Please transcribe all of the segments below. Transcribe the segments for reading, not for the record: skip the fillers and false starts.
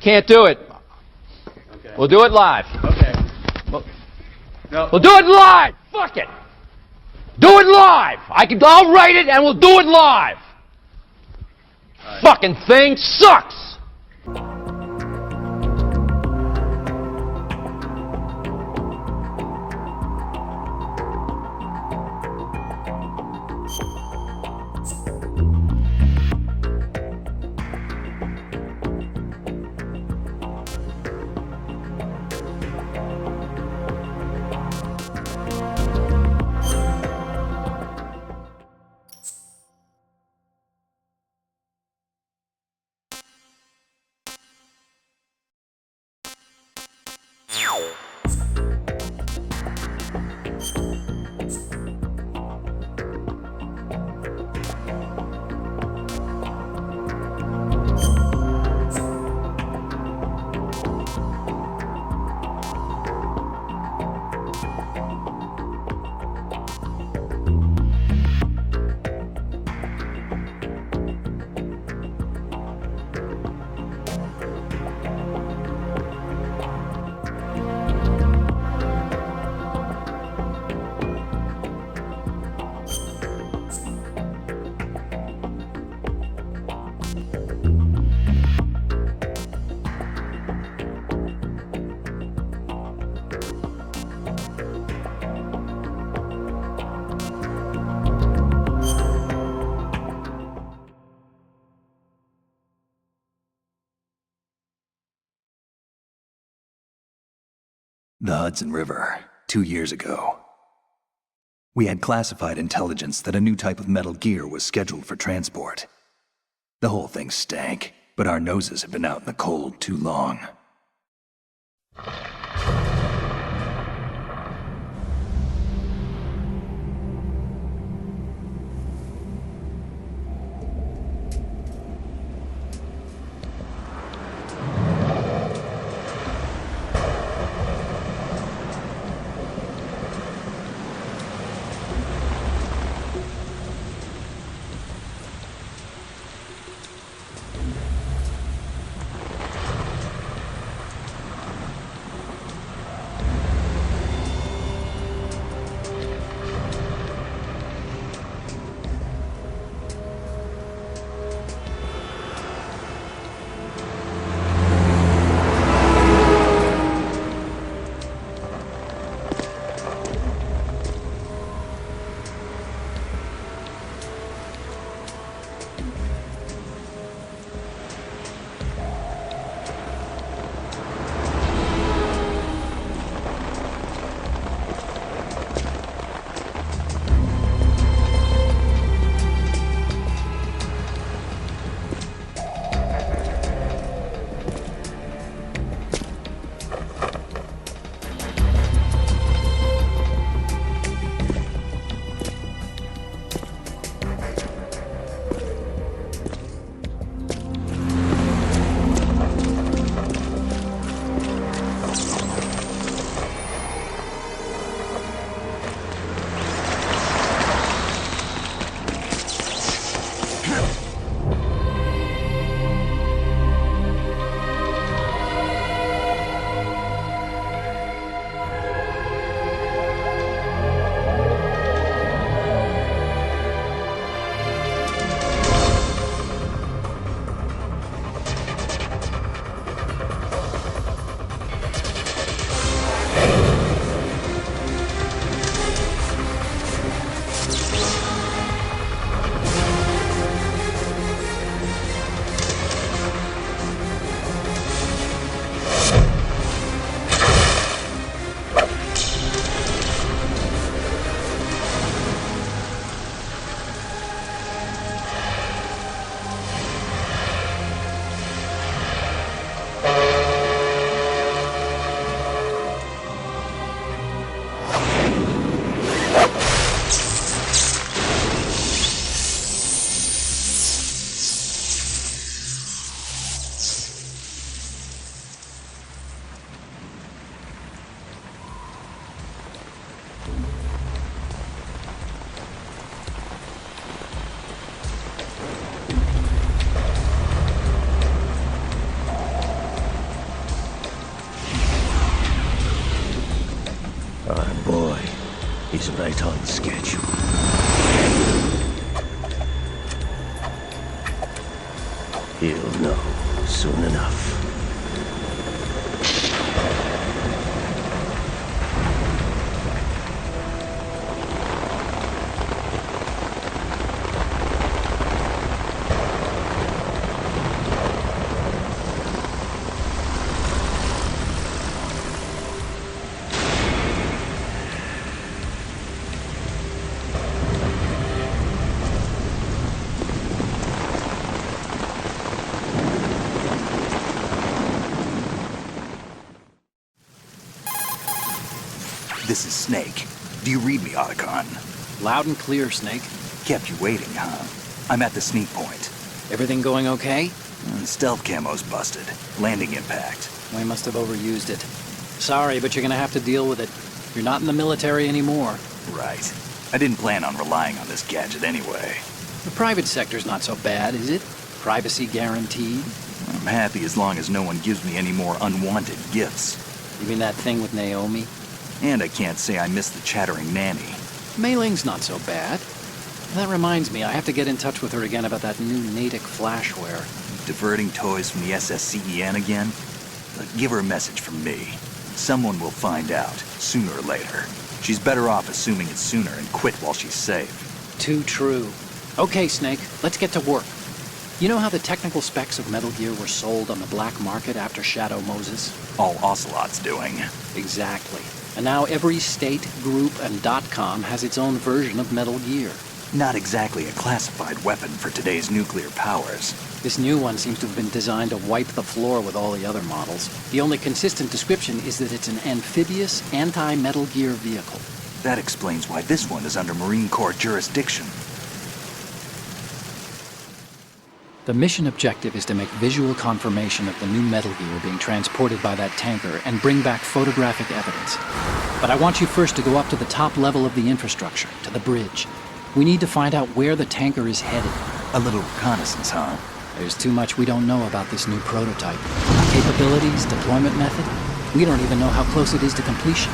can't do it. Okay. We'll do it live. Okay. No. We'll do it live. Fuck it. Do it live. I'll write it and we'll do it live. Right. Fucking thing sucks. The Hudson River, 2 years ago. We had classified intelligence that a new type of metal gear was scheduled for transport. The whole thing stank, but our noses had been out in the cold too long. Our boy is right on schedule. He'll know soon enough. This is Snake. Do you read me, Otacon? Loud and clear, Snake. Kept you waiting, huh? I'm at the sneak point. Everything going okay? Stealth camo's busted. Landing impact. We must have overused it. Sorry, but you're gonna have to deal with it. You're not in the military anymore. Right. I didn't plan on relying on this gadget anyway. The private sector's not so bad, is it? Privacy guaranteed? I'm happy as long as no one gives me any more unwanted gifts. You mean that thing with Naomi? And I can't say I miss the chattering nanny. Mei Ling's not so bad. That reminds me, I have to get in touch with her again about that new Natick flashware. Diverting toys from the SSCEN again? Give her a message from me. Someone will find out, sooner or later. She's better off assuming it sooner and quit while she's safe. Too true. Okay, Snake, let's get to work. You know how the technical specs of Metal Gear were sold on the black market after Shadow Moses? All Ocelot's doing. Exactly. And now every state, group, and .com has its own version of Metal Gear. Not exactly a classified weapon for today's nuclear powers. This new one seems to have been designed to wipe the floor with all the other models. The only consistent description is that it's an amphibious, anti-Metal Gear vehicle. That explains why this one is under Marine Corps jurisdiction. The mission objective is to make visual confirmation of the new Metal Gear being transported by that tanker and bring back photographic evidence. But I want you first to go up to the top level of the infrastructure, to the bridge. We need to find out where the tanker is headed. A little reconnaissance, huh? There's too much we don't know about this new prototype. Capabilities, deployment method. We don't even know how close it is to completion.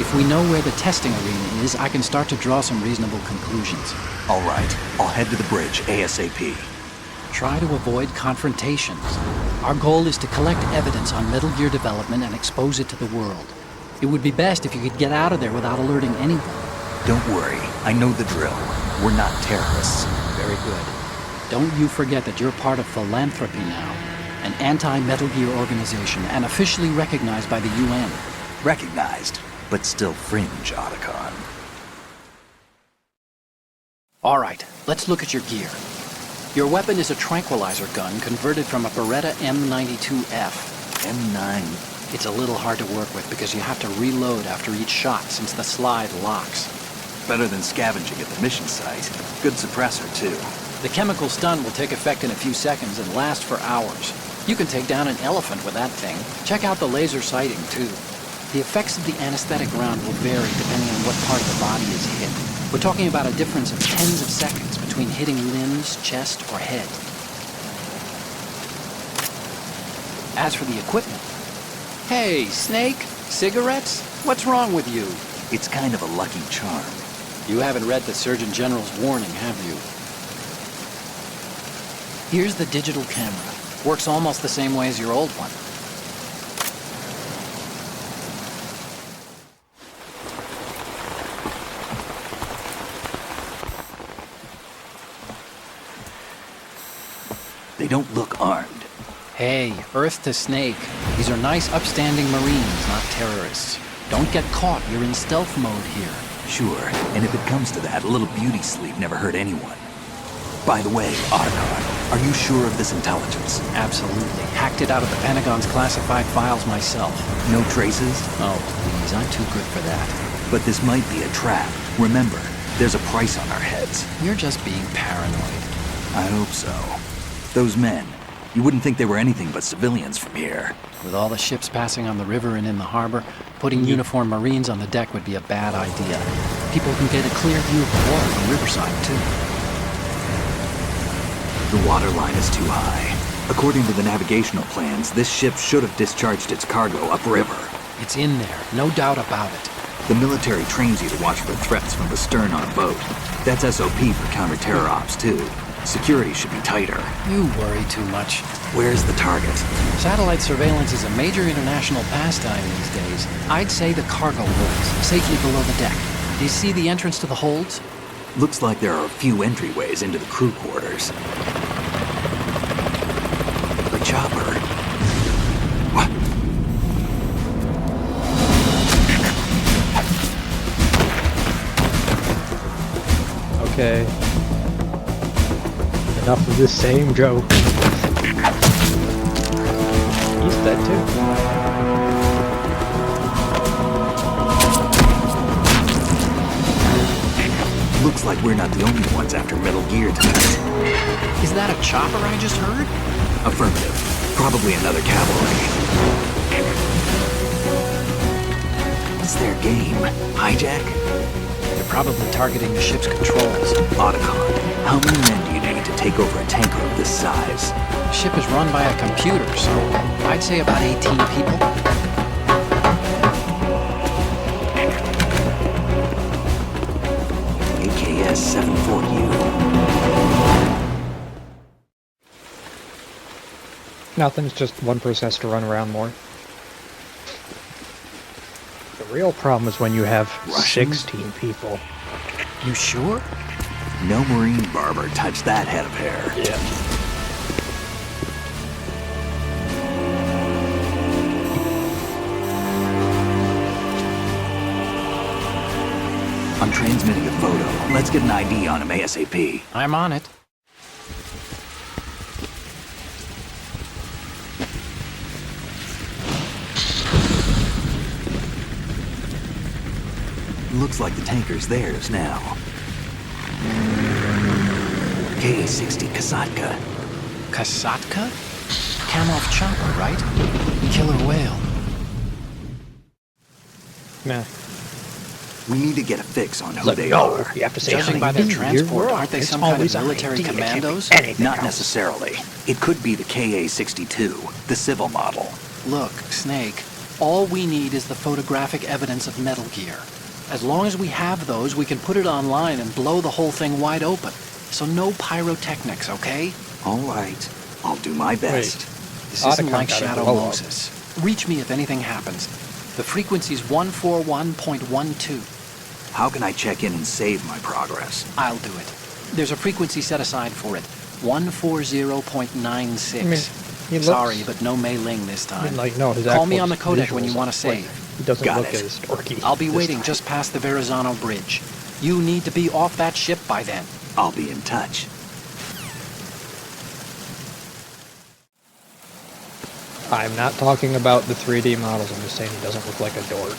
If we know where the testing arena is, I can start to draw some reasonable conclusions. All right, I'll head to the bridge ASAP. Try to avoid confrontations. Our goal is to collect evidence on Metal Gear development and expose it to the world. It would be best if you could get out of there without alerting anyone. Don't worry, I know the drill. We're not terrorists. Very good. Don't you forget that you're part of Philanthropy now, an anti-Metal Gear organization and officially recognized by the UN. Recognized, but still fringe, Otacon. All right, let's look at your gear. Your weapon is a tranquilizer gun converted from a Beretta M92F. M9. It's a little hard to work with because you have to reload after each shot since the slide locks. Better than scavenging at the mission site. Good suppressor, too. The chemical stun will take effect in a few seconds and last for hours. You can take down an elephant with that thing. Check out the laser sighting, too. The effects of the anesthetic round will vary depending on what part of the body is hit. We're talking about a difference of tens of seconds between hitting limbs, chest, or head. As for the equipment... Hey, Snake? Cigarettes? What's wrong with you? It's kind of a lucky charm. You haven't read the Surgeon General's warning, have you? Here's the digital camera. Works almost the same way as your old one. They don't look armed. Hey, Earth to Snake. These are nice, upstanding Marines, not terrorists. Don't get caught. You're in stealth mode here. Sure, and if it comes to that, a little beauty sleep never hurt anyone. By the way, Otacon, are you sure of this intelligence? Absolutely. Hacked it out of the Pentagon's classified files myself. No traces? Oh, please, I'm too good for that. But this might be a trap. Remember, there's a price on our heads. You're just being paranoid. I hope so. Those men, you wouldn't think they were anything but civilians from here. With all the ships passing on the river and in the harbor, putting uniformed Marines on the deck would be a bad idea. People can get a clear view of the water from riverside, too. The water line is too high. According to the navigational plans, this ship should have discharged its cargo upriver. It's in there, no doubt about it. The military trains you to watch for threats from the stern on a boat. That's SOP for counter-terror ops, too. Security should be tighter. You worry too much. Where's the target? Satellite surveillance is a major international pastime these days. I'd say the cargo holds, safely below the deck. Do you see the entrance to the holds? Looks like there are a few entryways into the crew quarters. The chopper. What? Okay. Enough of the same joke. He's dead too. Looks like we're not the only ones after Metal Gear tonight. Is that a chopper I just heard? Affirmative. Probably another cavalry. What's their game? Hijack? They're probably targeting the ship's controls. Otacon. How many men do you need to take over a tanker of this size? The ship is run by a computer, so I'd say about 18 people. AKS 74U. Nothing, it's just one person has to run around more. The real problem is when you have Russians? 16 people. You sure? No Marine barber touched that head of hair. Yeah. I'm transmitting a photo. Let's get an ID on him ASAP. I'm on it. Looks like the tanker's theirs now. KA-60 Kasatka. Kasatka? Kamov chopper, right? Killer whale. Nah. We need to get a fix on who Like, they no, are. you have to say Judging by their ID, transport, you're aren't they wrong. some It's kind of always military ID. It can't be commandos? anything Not else. necessarily. It could be the KA-62, the civil model. Look, Snake, all we need is the photographic evidence of Metal Gear. As long as we have those, we can put it online and blow the whole thing wide open. So no pyrotechnics, okay? All right. I'll do my best. This isn't Otacon like got a Shadow blow up. Moses. Reach me if anything happens. The frequency's 141.12. How can I check in and save my progress? I'll do it. There's a frequency set aside for it. 140.96. I mean, he looks- Sorry, but no Mei Ling this I time. mean, like, no, his Call me actual on the codec when you visuals want to aren't like- save. He doesn't Got look it. as dorky. I'll be this waiting time. just past the Verrazano Bridge. You need to be off that ship by then. I'll be in touch. I'm not talking about the 3D models, I'm just saying he doesn't look like a dork.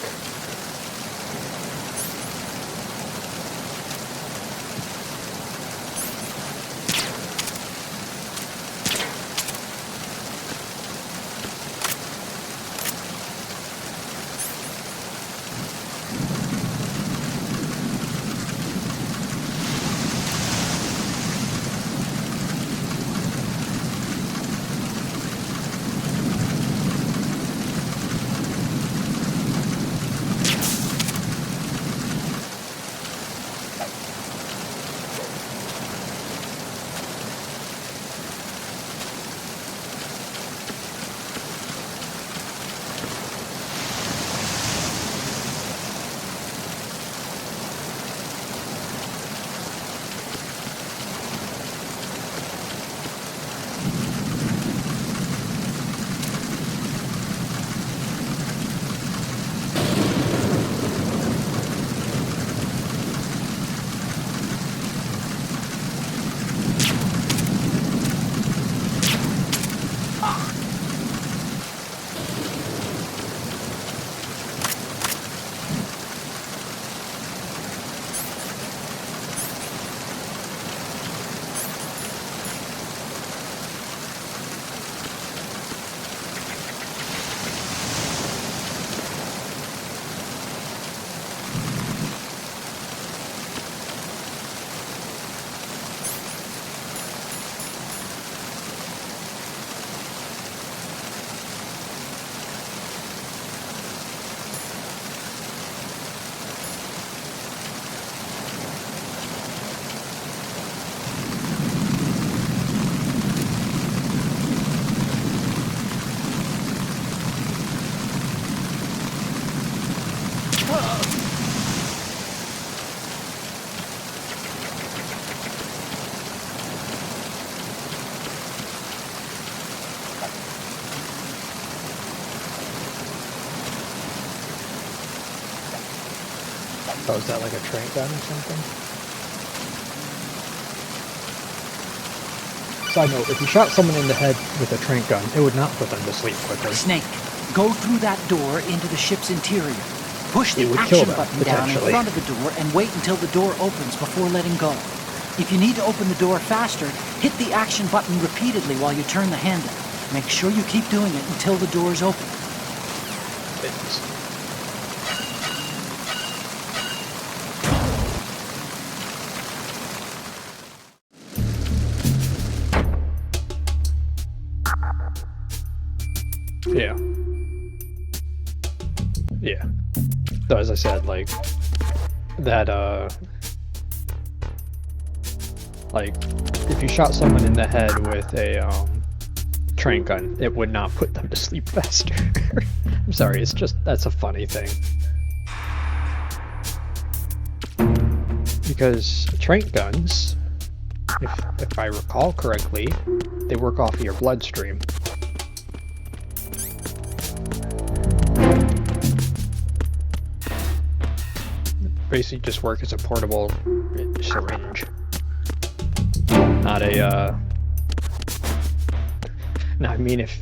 Oh, is that like a trank gun or something? Side note, if you shot someone in the head with a trank gun, it would not put them to sleep quickly. Snake, go through that door into the ship's interior. Push the It would kill action them, button down in potentially. front of the door and wait until the door opens before letting go. If you need to open the door faster, hit the action button repeatedly while you turn the handle. Make sure you keep doing it until the door is open. Yeah. Yeah. So as I said, like, that, like, if you shot someone in the head with a, trank gun, it would not put them to sleep faster. I'm sorry, it's just, that's a funny thing. Because trank guns, if I recall correctly, they work off of your bloodstream. Basically just work as a portable syringe. Not a, no, I mean, if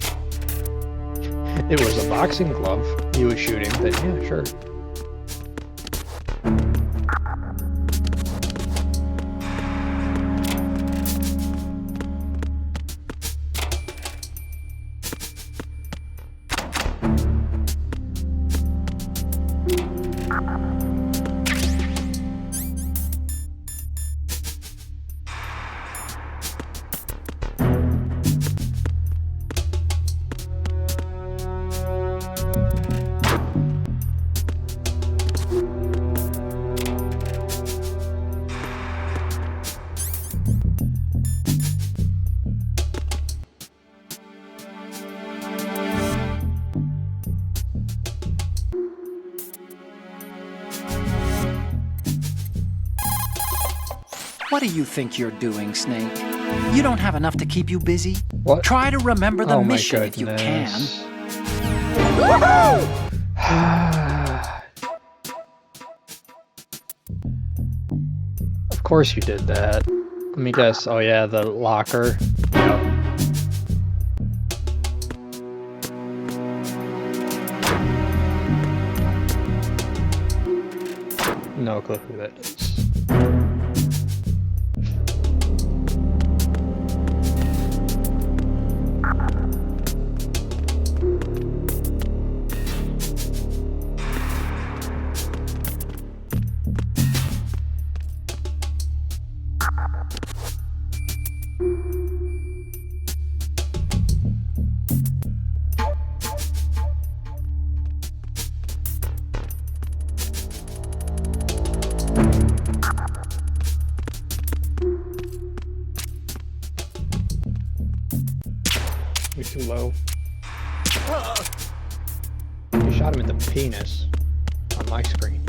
it was a boxing glove he was shooting, then yeah, sure. What do you think you're doing, Snake? You don't have enough to keep you busy? What? Try to remember the Oh my mission if you can. goodness. Of course you did that. Let me guess. Oh yeah, the locker. Yep. No clue who that is. You're too low. You shot him in the penis on my screen.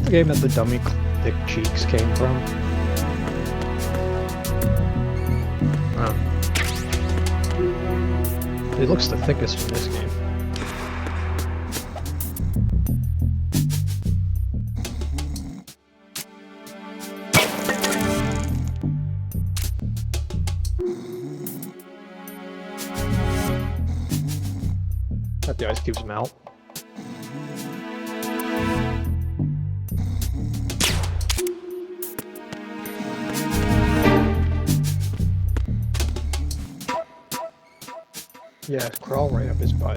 the game that the dummy thick cheeks came from? Oh. It looks the thickest in this game. That the ice cubes melt. Yeah, crawl right up his butt.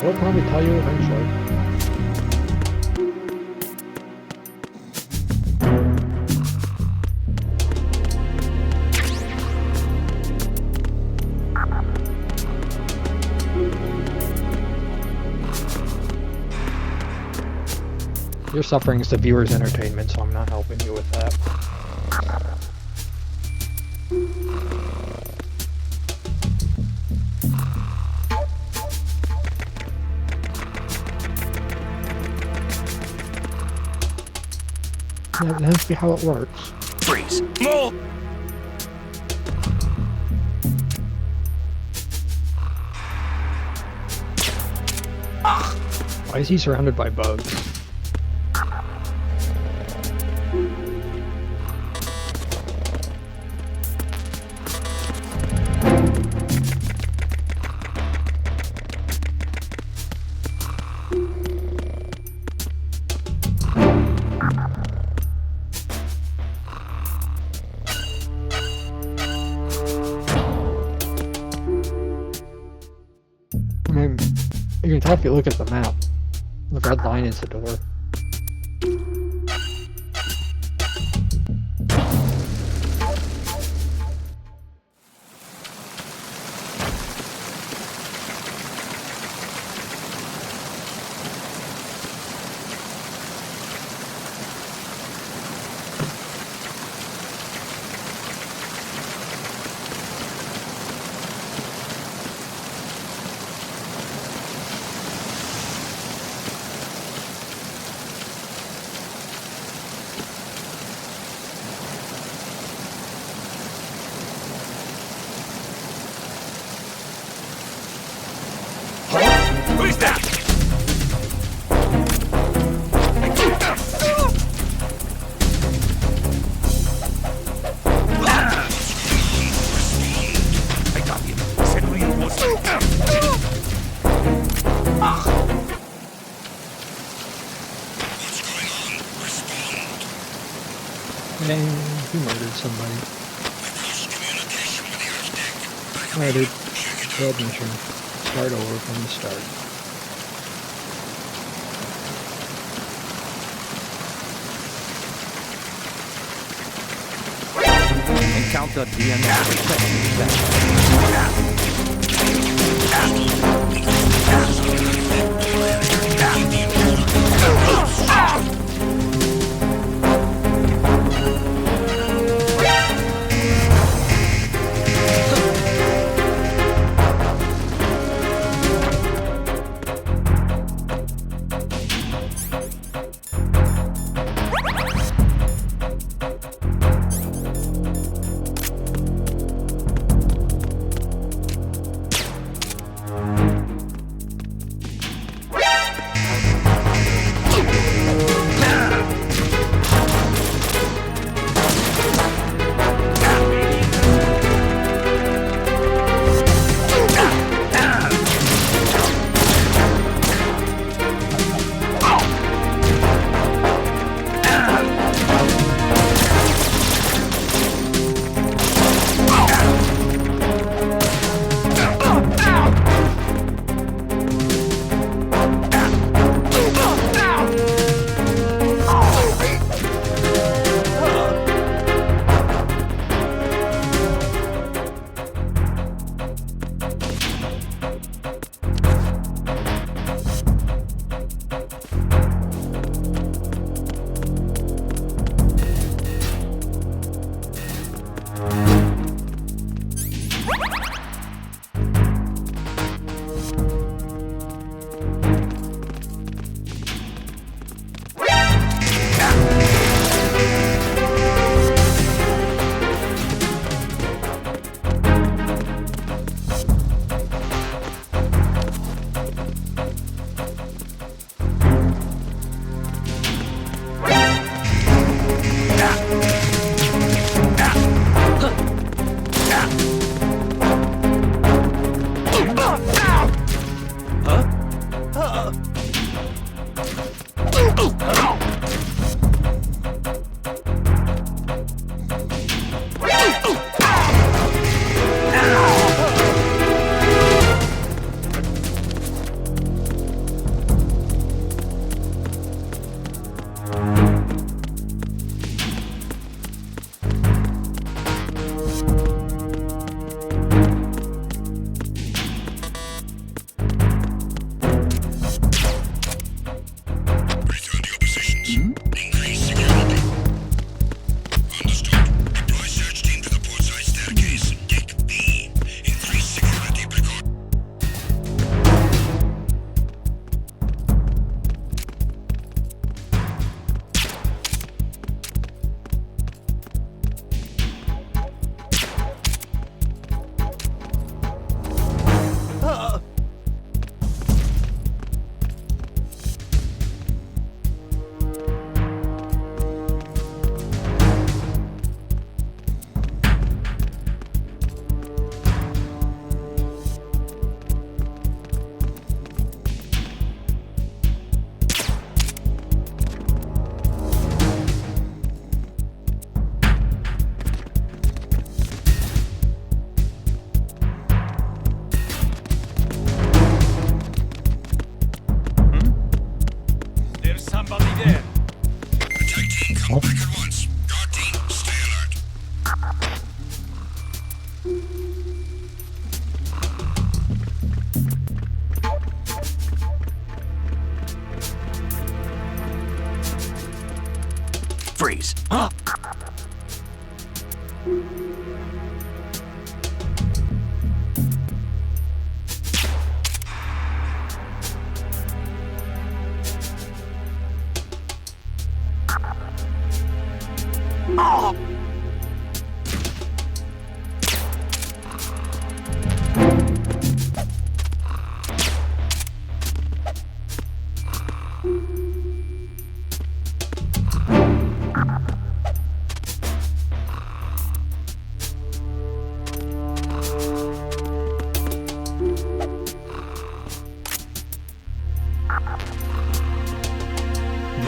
He'll probably tell you eventually. Your suffering is the viewer's entertainment, so I'm not helping you with that. Yeah, that has to be how it works. Freeze! Move! Why is he surrounded by bugs? I mean, you can tell if you look at the map. The red line is the door. Who's that? I got him. Said reinforcement. What's going on? Respond. And he murdered somebody. We've lost communication with the Earth deck. Alright, dude. Bad mission. Start over from the start. Encounter DNA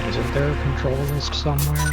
Isn't there a control list somewhere?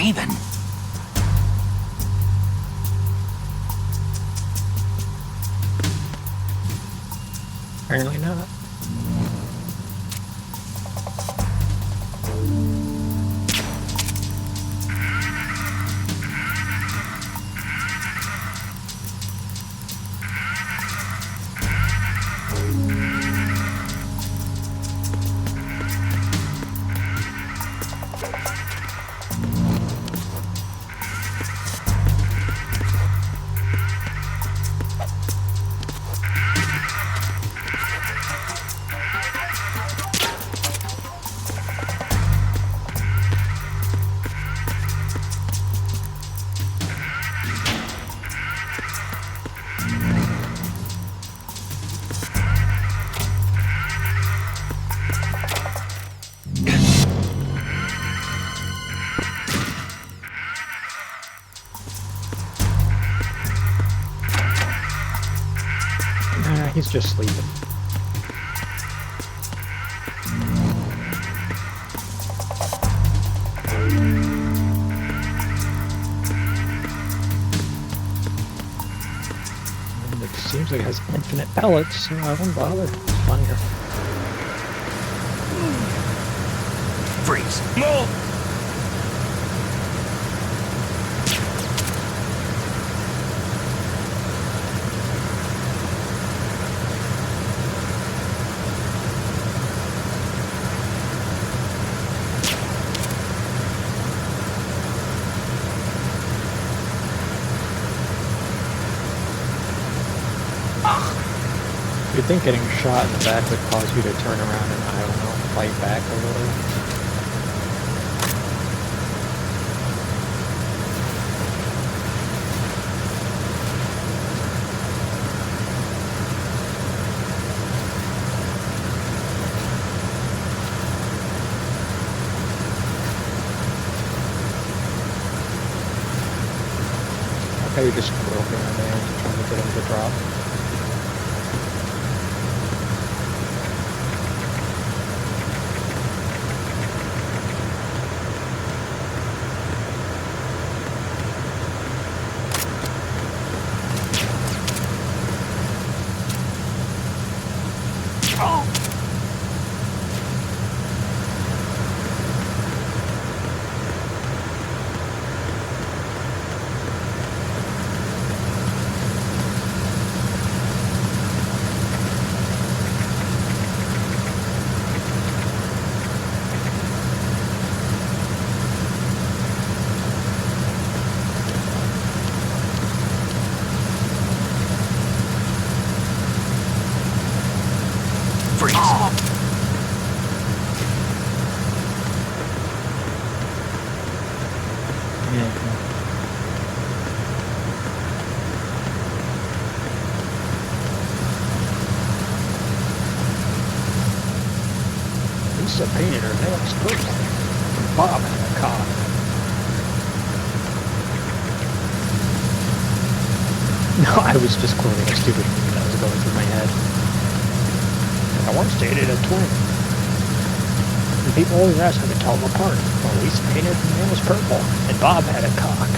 Raven. Apparently not. He's just sleeping. And it seems like it has infinite pellets, so I won't bother. It's funnier. Freeze! Move! You'd think getting shot in the back would cause you to turn around and, I don't know, fight back a little. Okay, you're just groping on there and trying to get him to drop. Yeah. Lisa painted her nails purple. Bob had a cock. No, I was just quoting a stupid meme that was going through my head. I once dated a twin. And people always ask how to tell them apart. Well, Lisa painted her nails purple, and Bob had a cock.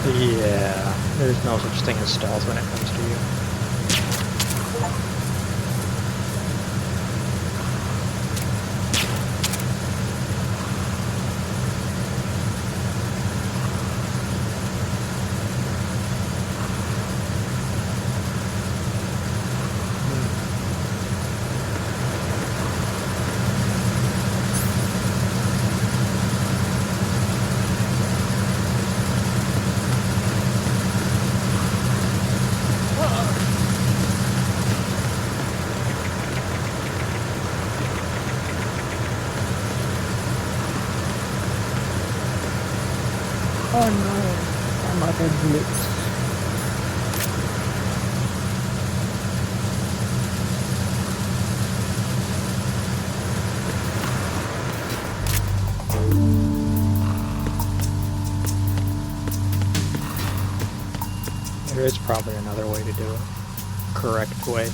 Yeah, there's no such thing as stealth when it comes to you. Oh no, I'm out of bullets. There is probably another way to do it. Correct way.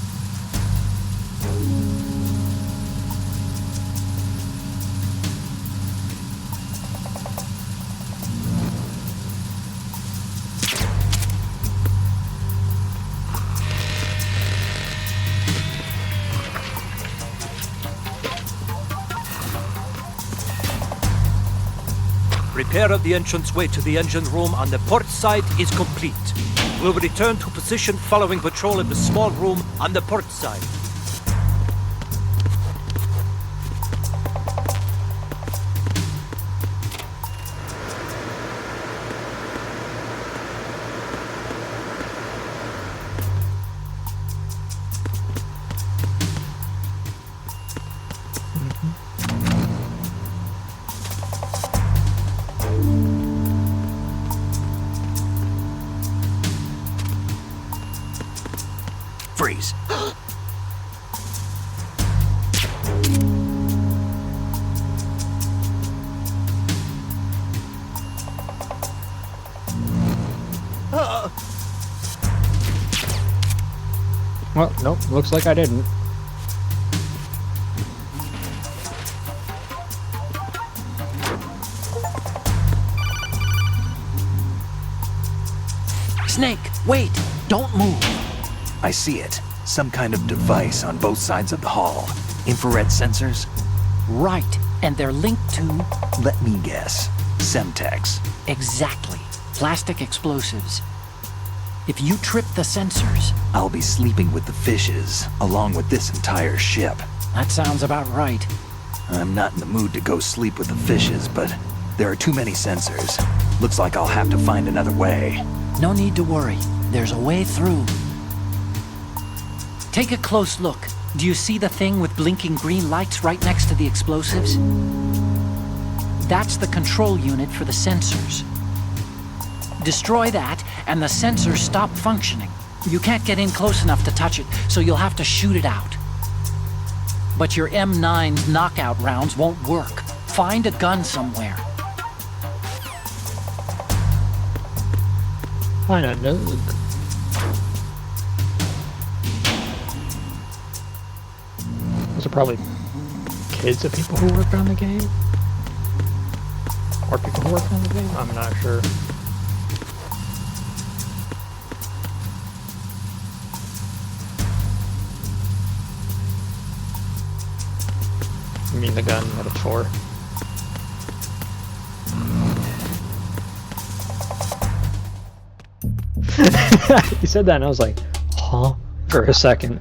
Repair of the entranceway to the engine room on the port side is complete. We'll return to position following patrol in the small room on the port side. Freeze. Well, nope, looks like I didn't. Snake, wait! Don't move! I see it. Some kind of device on both sides of the hall. Infrared sensors? Right, and they're linked to... Let me guess. Semtex. Exactly. Plastic explosives. If you trip the sensors... I'll be sleeping with the fishes, along with this entire ship. That sounds about right. I'm not in the mood to go sleep with the fishes, but there are too many sensors. Looks like I'll have to find another way. No need to worry. There's a way through. Take a close look. Do you see the thing with blinking green lights right next to the explosives? That's the control unit for the sensors. Destroy that, and the sensors stop functioning. You can't get in close enough to touch it, so you'll have to shoot it out. But your M9's knockout rounds won't work. Find a gun somewhere. Find a nuke. Those are probably kids of people who work on the game? Or people who work on the game? I'm not sure. I mean the gun that it's for. You said that and I was like, huh? For a second.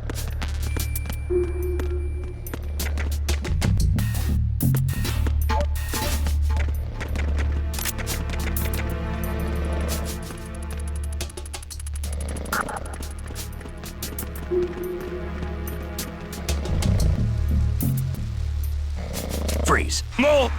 Freeze. More!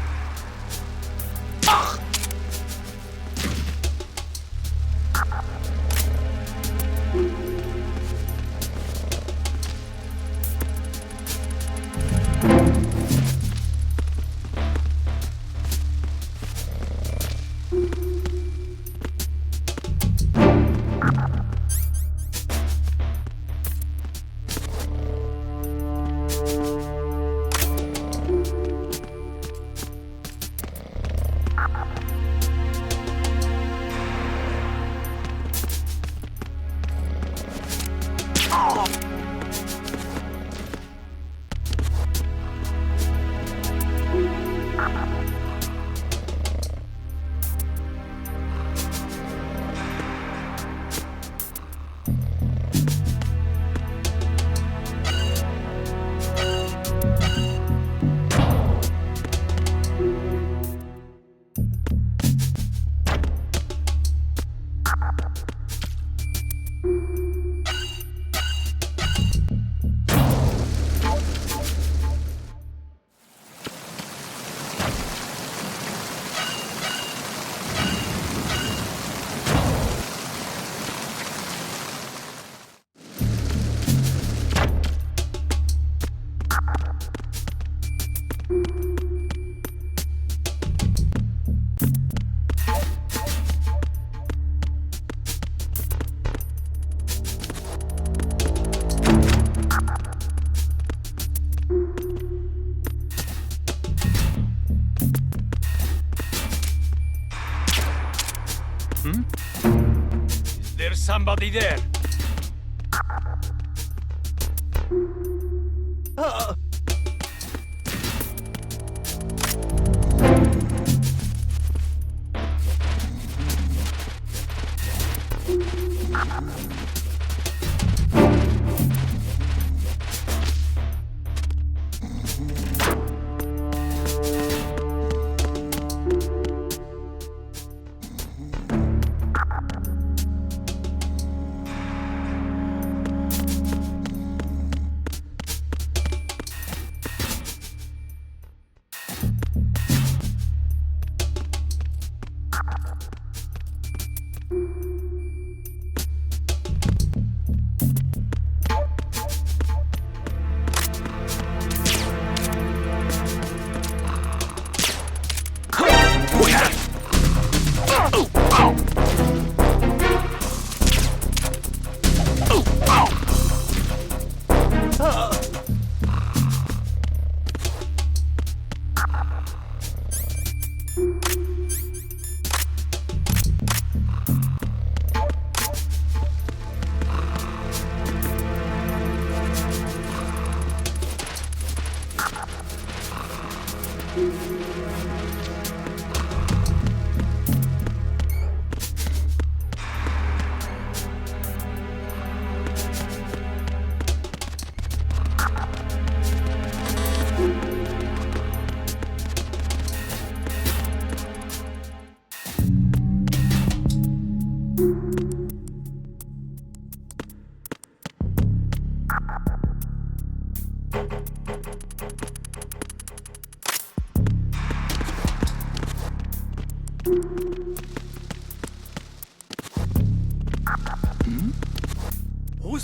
There's somebody there.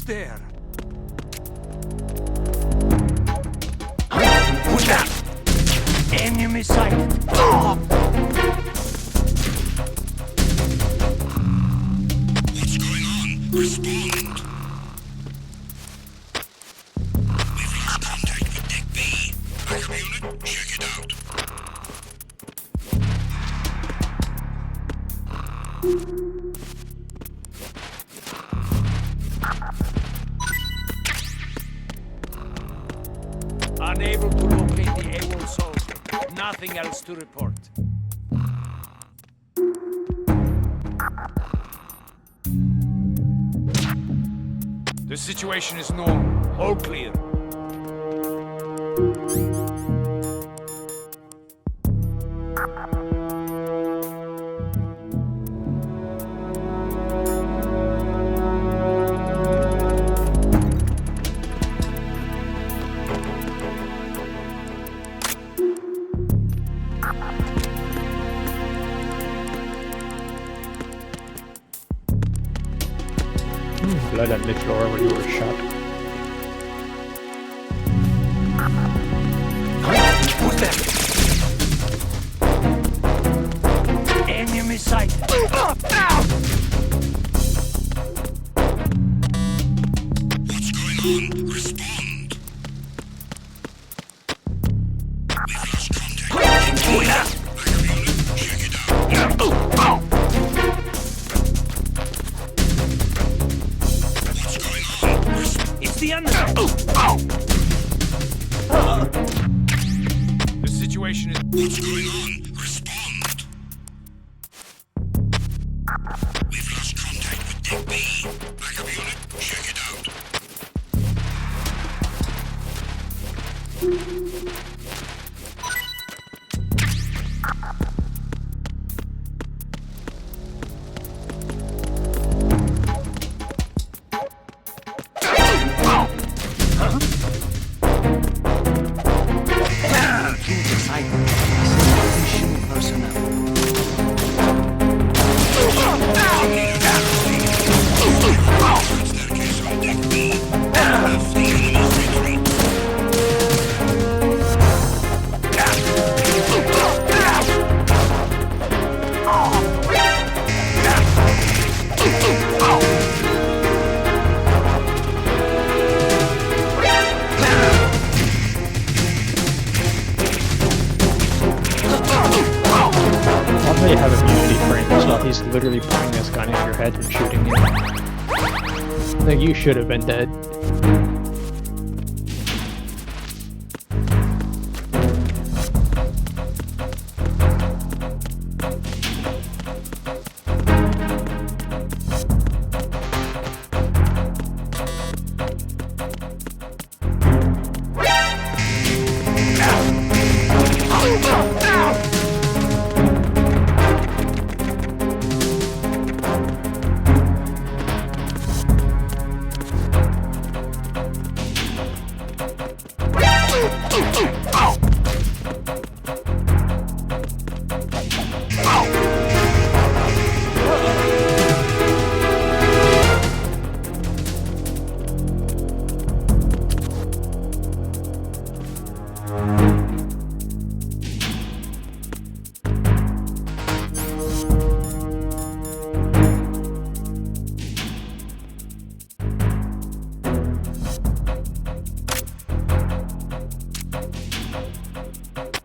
there? Who's that? Enemy sighted. What's going on? Respond. We've lost contact with Deck B. Backup unit, check it out. Unable to locate the AWOL soldier. Nothing else to report. The situation is normal. All clear. Blood on the floor where you were shot. Who's that? Enemy sighted. What's going on? Respond. We've lost contact with Deck B. Backup unit, check it out. What's going on? It's the enemy. The situation is... What's going on? Respond. We've lost contact with Deck B. Backup unit, check it out. Staircase on Deck B. If the enemy's retreat. Although you have immunity for him, so he's literally pointing this gun at your head and shooting you. Like, you should have been dead.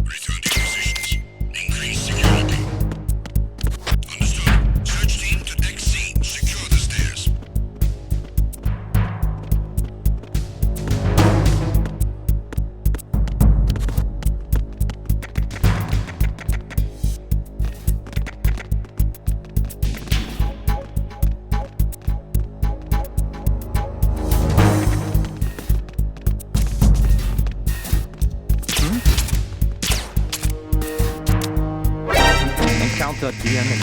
Return to positions. Increase security. Understood. Search team to Deck C. Secure the stairs. Encounter the enemy.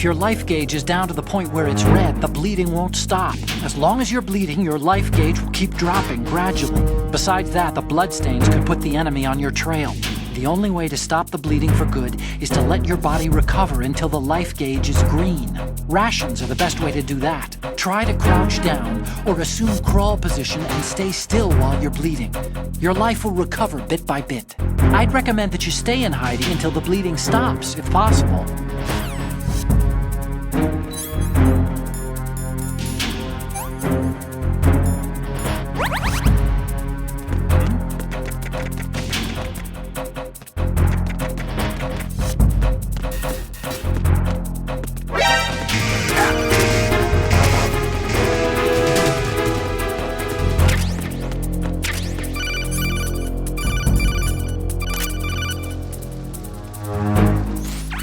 If your life gauge is down to the point where it's red, the bleeding won't stop. As long as you're bleeding, your life gauge will keep dropping gradually. Besides that, the bloodstains could put the enemy on your trail. The only way to stop the bleeding for good is to let your body recover until the life gauge is green. Rations are the best way to do that. Try to crouch down or assume crawl position and stay still while you're bleeding. Your life will recover bit by bit. I'd recommend that you stay in hiding until the bleeding stops, if possible.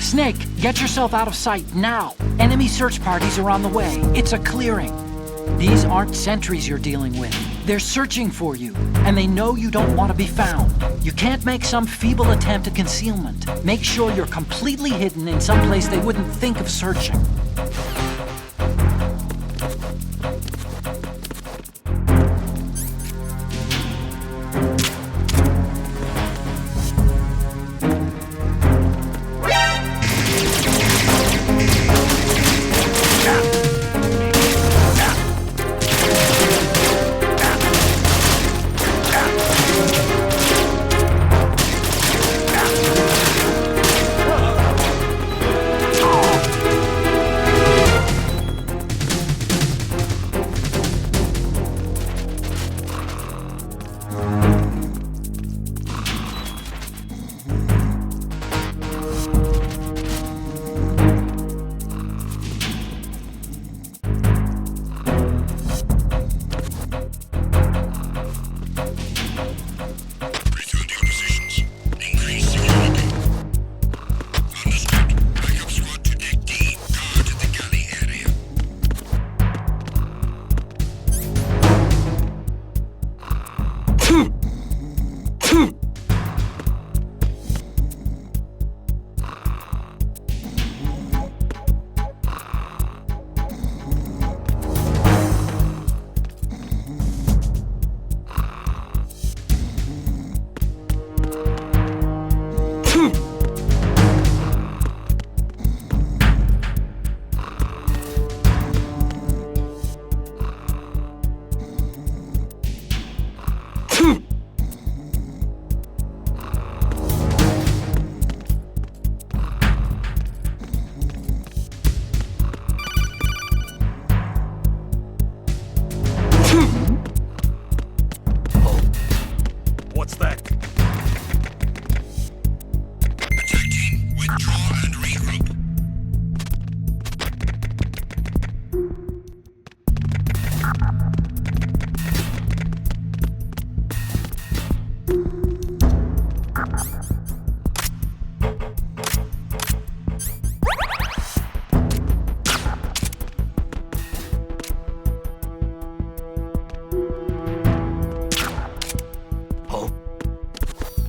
Snake, get yourself out of sight now. Enemy search parties are on the way. It's a clearing. These aren't sentries you're dealing with. They're searching for you, and they know you don't want to be found. You can't make some feeble attempt at concealment. Make sure you're completely hidden in some place they wouldn't think of searching. Return to your positions. Increase security. Understood. Backup squad to Deck D. Guard the galley area. What's that? Attack team, withdraw and regroup.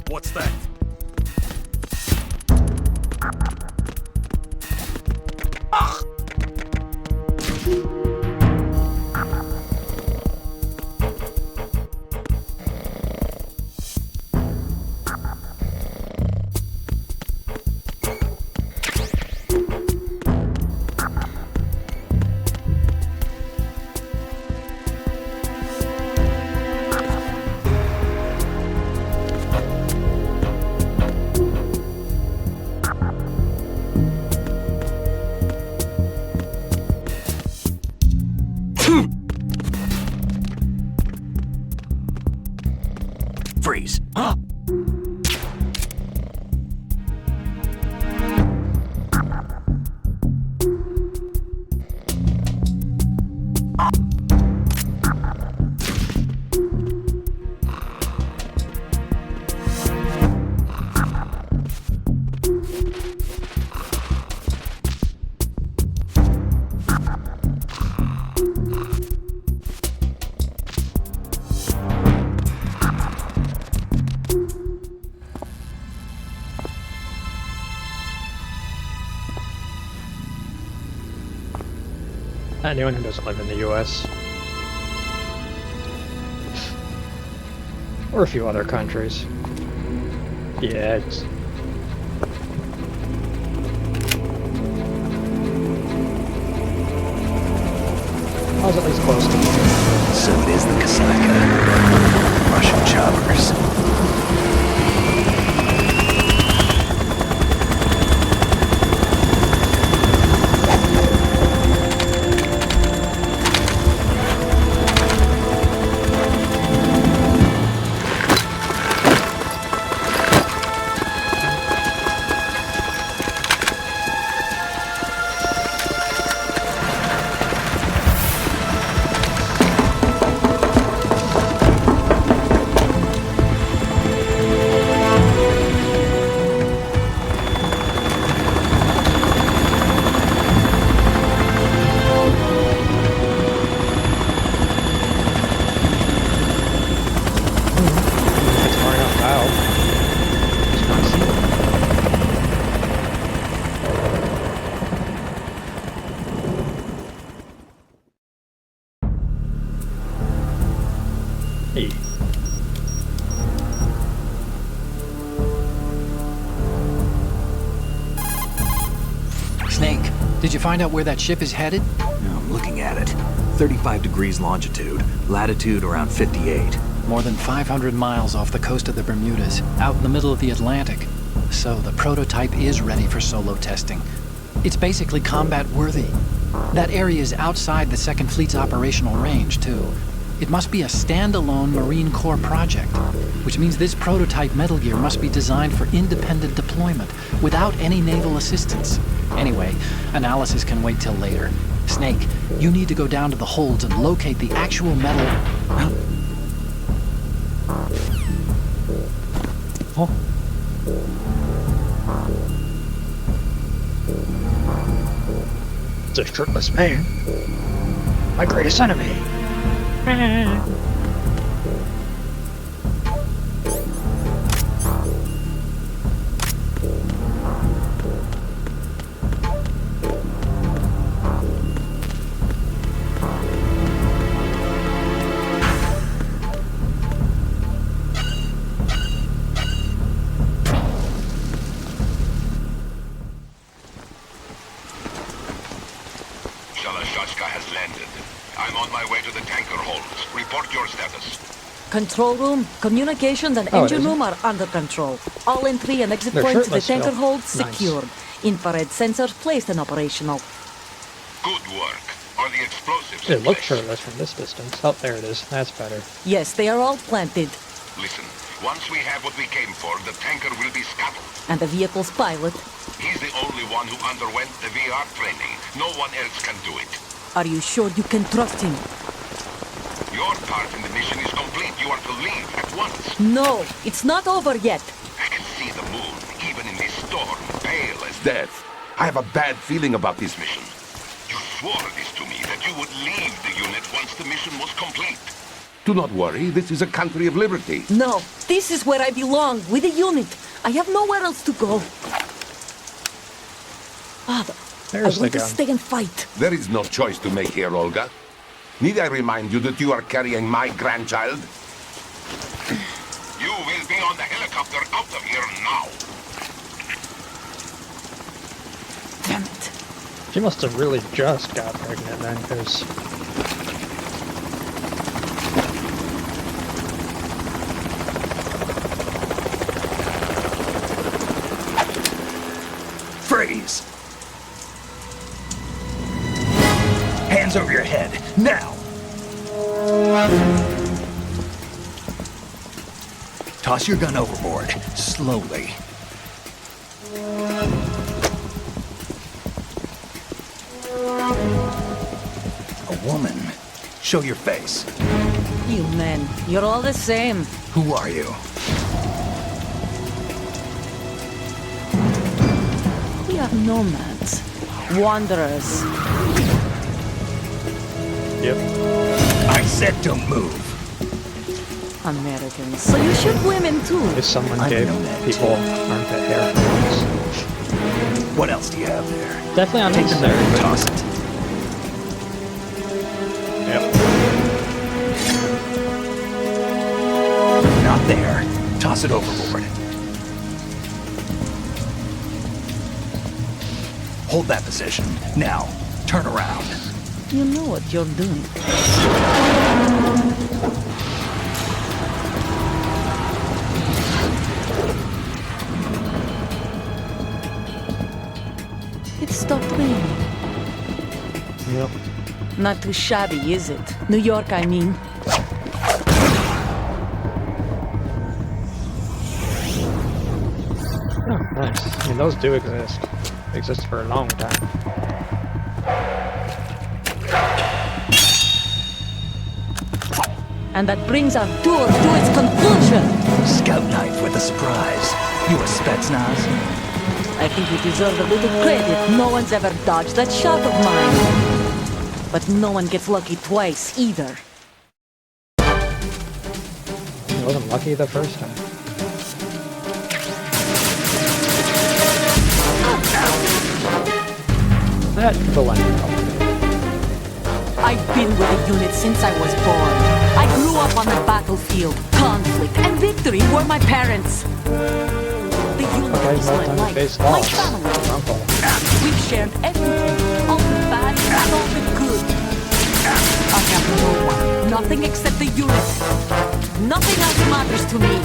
What's that? Freeze. Anyone who doesn't live in the US. Or a few other countries. Yeah, it's... I was at least close to it. So it is the Kasaka. Russian choppers. It's far enough out. Just not see it. Hey. Snake, did you find out where that ship is headed? I'm looking at it. 35 degrees longitude, latitude around 58. More than 500 miles off the coast of the Bermudas, out in the middle of the Atlantic. So the prototype is ready for solo testing. It's basically combat-worthy. That area is outside the Second Fleet's operational range, too. It must be a standalone Marine Corps project, which means this prototype Metal Gear must be designed for independent deployment, without any naval assistance. Anyway, analysis can wait till later. Snake, you need to go down to the holds and locate the actual metal... Oh. It's a shirtless man. My greatest enemy. Shalashaska has landed. I'm on my way to the tanker holds. Report your status. Control room, communications, and Oh, it engine isn't? room are under control. All entry and exit They're points to the shirtless tanker still. hold Nice. secured. Infrared sensors placed and operational. Good work. Are the explosives It in looks place? shirtless from this distance. Oh, there it is. That's better. Yes, they are all planted. Listen, once we have what we came for, the tanker will be scuttled. And the vehicle's pilot. He's the only one who underwent the VR training. No one else can do it. Are you sure you can trust him? Your part in the mission is complete. You are to leave at once. No, it's not over yet. I can see the moon, even in this storm, pale as death. I have a bad feeling about this mission. You swore this to me, that you would leave the unit once the mission was complete. Do not worry, this is a country of liberty. No, this is where I belong, with the unit. I have nowhere else to go. Father, There's I the want to gun. stay and fight. There is no choice to make here, Olga. Need I remind you that you are carrying my grandchild? You will be on the helicopter out of here now. Damn it. She must have really just got pregnant then, because... Freeze! Hands over your head, now! Toss your gun overboard, slowly. A woman. Show your face. You men, you're all the same. Who are you? We are nomads. Wanderers. Yep. I said don't move. Americans. So you shoot women too. If someone I gave know that people armpit hair. What else do you have there? Definitely Take the unnecessary. knife and toss it. Toss it overboard. Hold that position. Now, turn around. You know what you're doing. It stopped raining. Yep. Not too shabby, is it? New York, I mean. Oh, nice. I mean, those do exist. They exist for a long time. And that brings our tour to its conclusion. Scout knife with a surprise. You a Spetsnaz? I think you deserve a little credit. No one's ever dodged that shot of mine. But no one gets lucky twice, either. I wasn't lucky the first time. That will end up. I've been with the unit since I was born. I grew up on the battlefield. Conflict and victory were my parents. The unit is my life, my family. We've shared everything, all the bad and all the good. I have no one, nothing except the unit. Nothing else matters to me.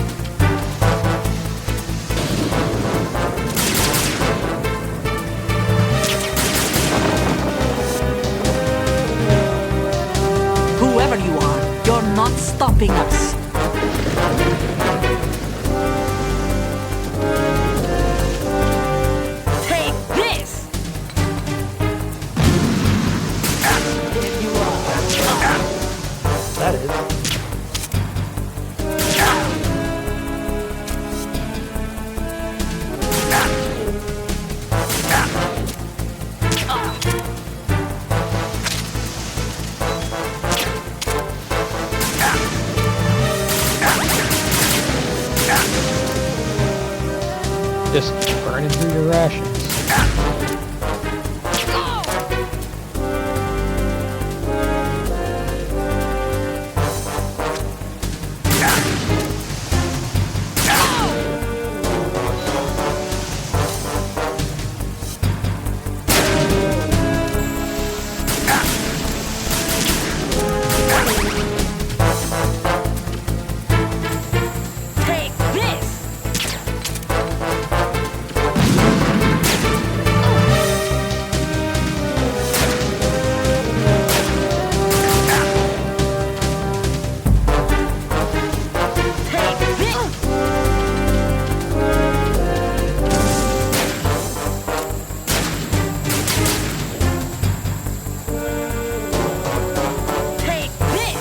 Whoever you are, you're not stopping us. Take this! Here you are. That is. Just burning through your rations. Take this! Take this! Take this! Take this!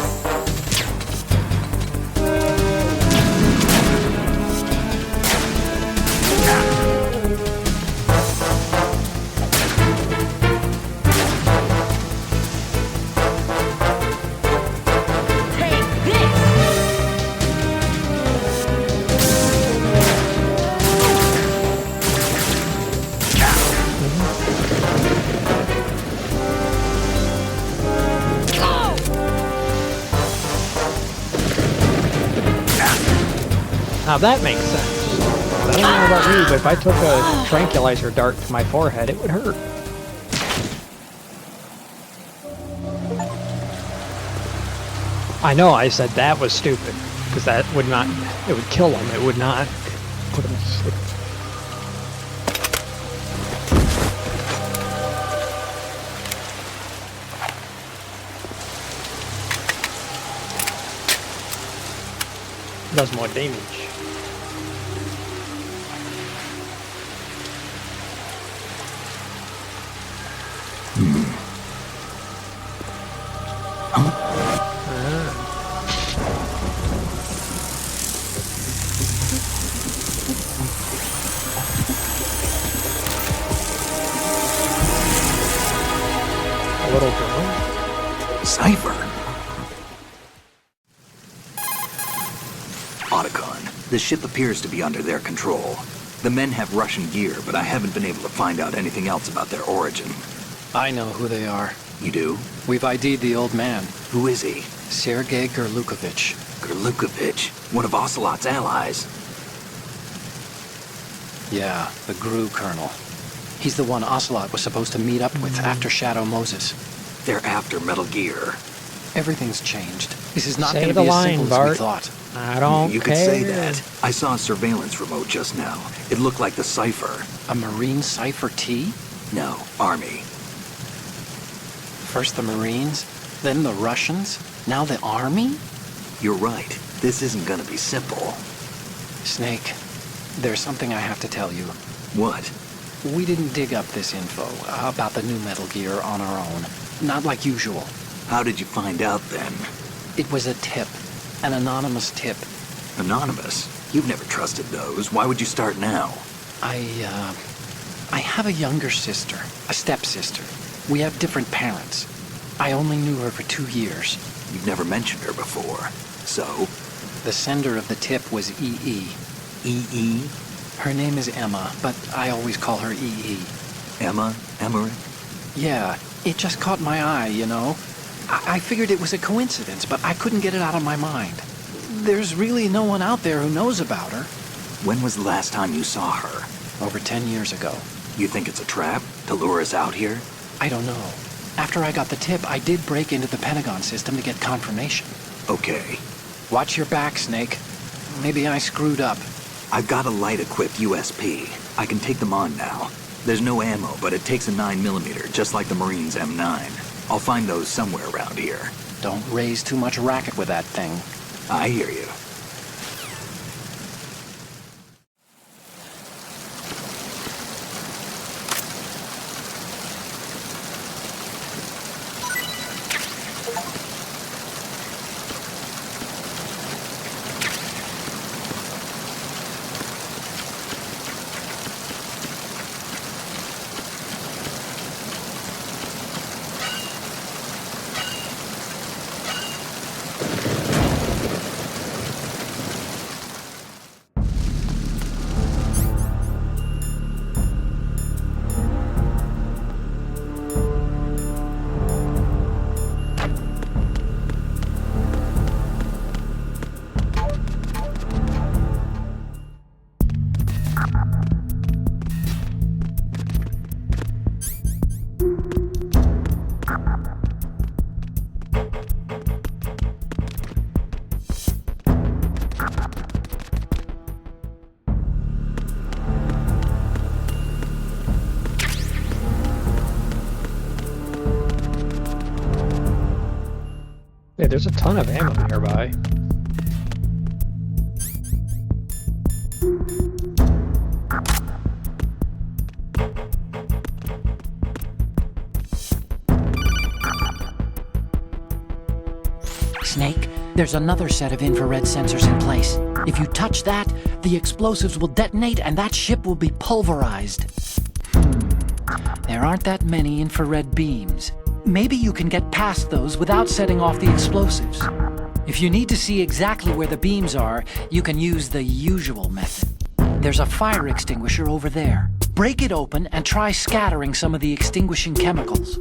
Now that makes sense. I don't know about you, but if I took a tranquilizer dart to my forehead, it would hurt. I know I said that was stupid, because that would not, it would kill him, it would not put him to sleep. Does more damage. A little drone. Cipher. Otacon, the ship appears to be under their control. The men have Russian gear, but I haven't been able to find out anything else about their origin. I know who they are. You do? We've ID'd the old man, Who is he? Sergei Gerlukovich. Gerlukovich, one of Ocelot's allies. Yeah, the GRU colonel. He's the one Ocelot was supposed to meet up with after Shadow Moses. They're after Metal Gear. Everything's changed. This is not Say going to the be as line, simple as Bart. we thought. I don't You care. could say that. I saw a surveillance remote just now. It looked like the Cypher. A Marine Cypher T? No, Army. First the Marines, then the Russians, now the Army? You're right. This isn't gonna be simple. Snake, there's something I have to tell you. What? We didn't dig up this info about the new Metal Gear on our own. Not like usual. How did you find out then? It was a tip. An anonymous tip. Anonymous? You've never trusted those. Why would you start now? I have a younger sister, a stepsister. We have different parents. I only knew her for 2 years. You've never mentioned her before. So? The sender of the tip was EE. E.E.? Her name is Emma, but I always call her EE. Emma? Emmerich? Yeah, it just caught my eye, you know? I figured it was a coincidence, but I couldn't get it out of my mind. There's really no one out there who knows about her. When was the last time you saw her? Over 10 years ago. You think it's a trap? To lure us out here? I don't know. After I got the tip, I did break into the Pentagon system to get confirmation. Okay. Watch your back, Snake. Maybe I screwed up. I've got a light-equipped USP. I can take them on now. There's no ammo, but it takes a 9mm, just like the Marines' M9. I'll find those somewhere around here. Don't raise too much racket with that thing. I hear you. Yeah, there's a ton of ammo nearby. Snake, there's another set of infrared sensors in place. If you touch that, the explosives will detonate and that ship will be pulverized. There aren't that many infrared beams. Maybe you can get past those without setting off the explosives. If you need to see exactly where the beams are, you can use the usual method. There's a fire extinguisher over there. Break it open and try scattering some of the extinguishing chemicals.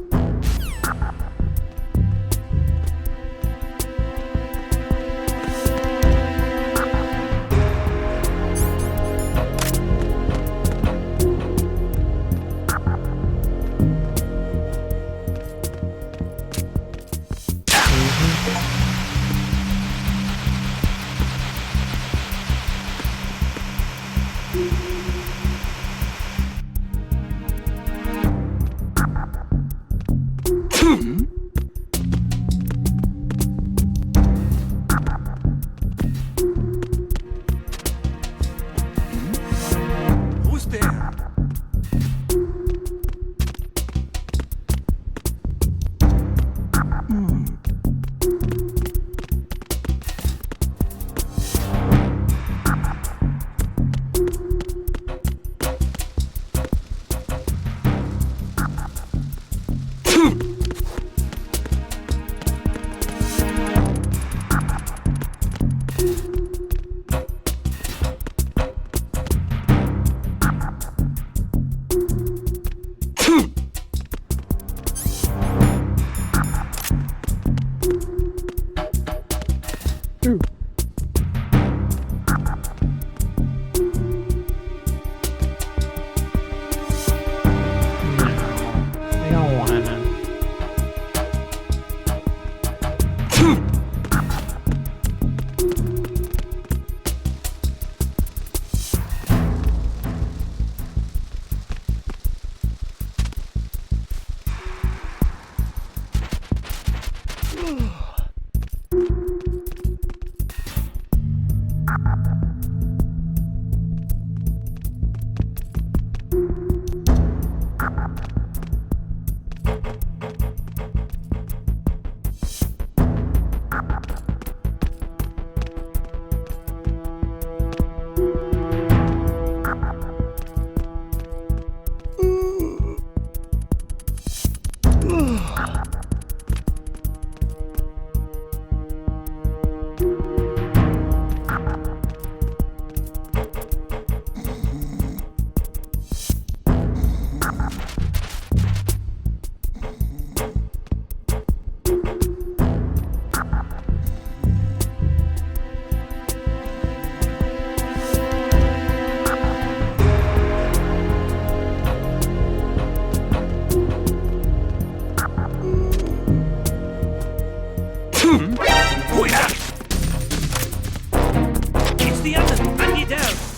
It's the oven! I need help!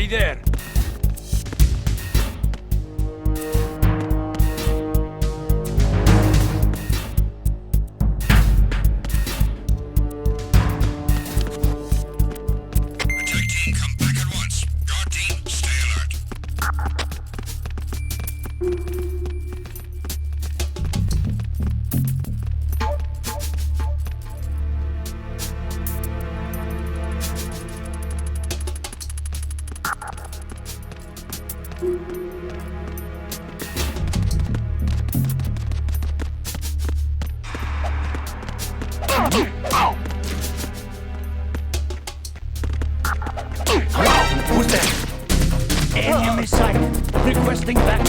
Anybody there? Attack team, come back at once. Guard team, stay alert. Who's that? Enemy sighted. Requesting backup.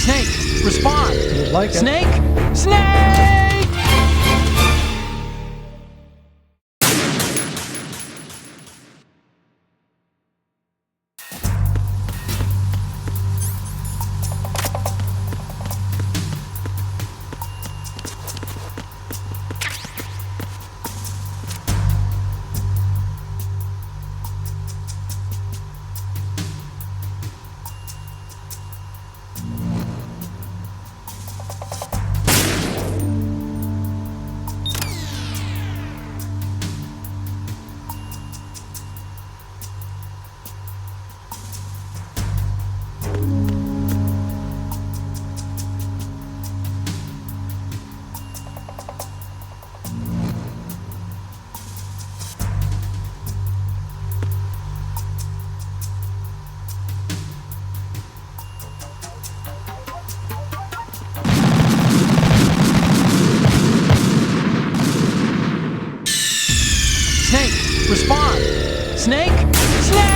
Snake, respond! Seems like it. Snake! Snake! Snake, respond! Snake! Snake!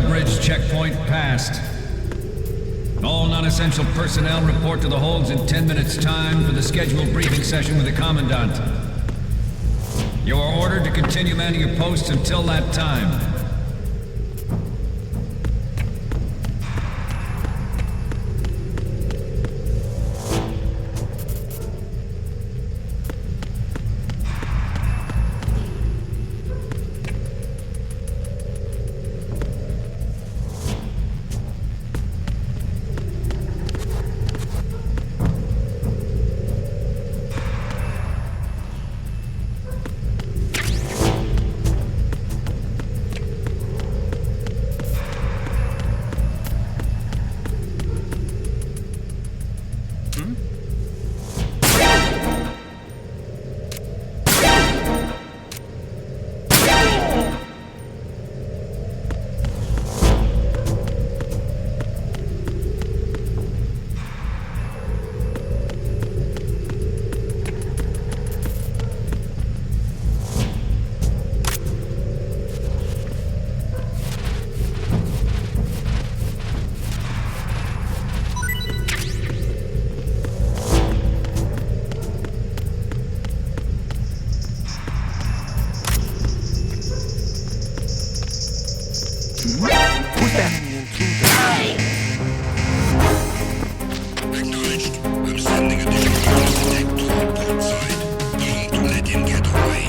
Bridge checkpoint passed. All non-essential personnel report to the holds in 10 minutes' time for the scheduled briefing session with the Commandant. You are ordered to continue manning your posts until that time. Who's that? Acknowledged. I'm sending additional units to take to the port side. Don't let him get away.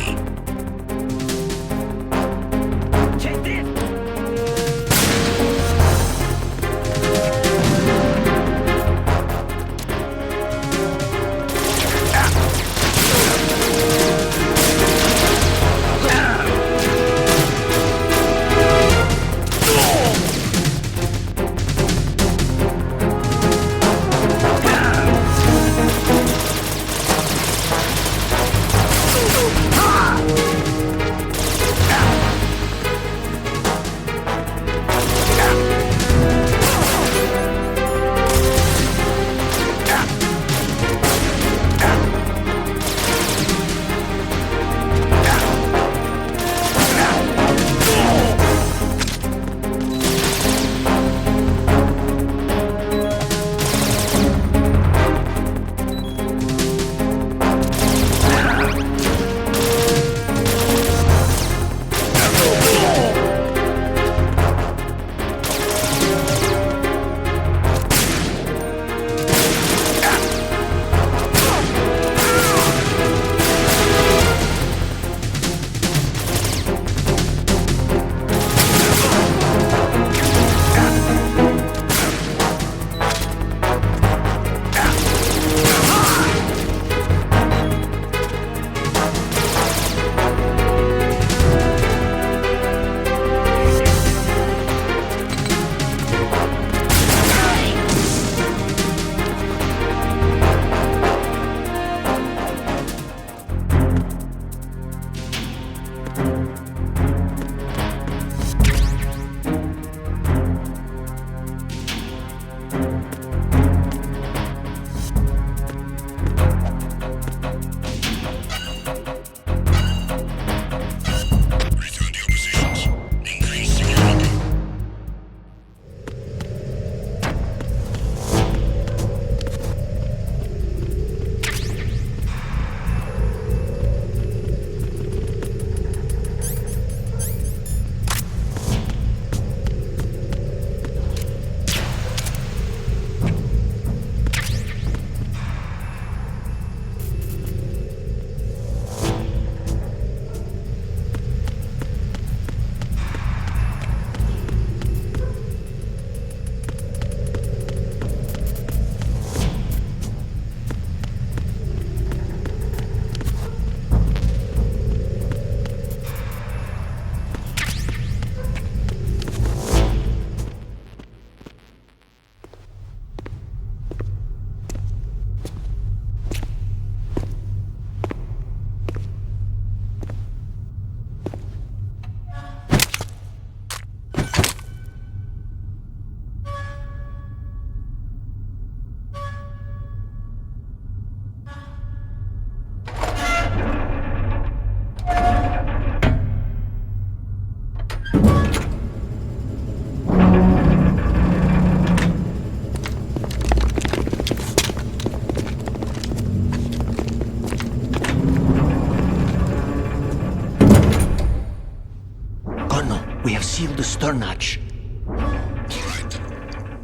Seal the stern hatch. All right.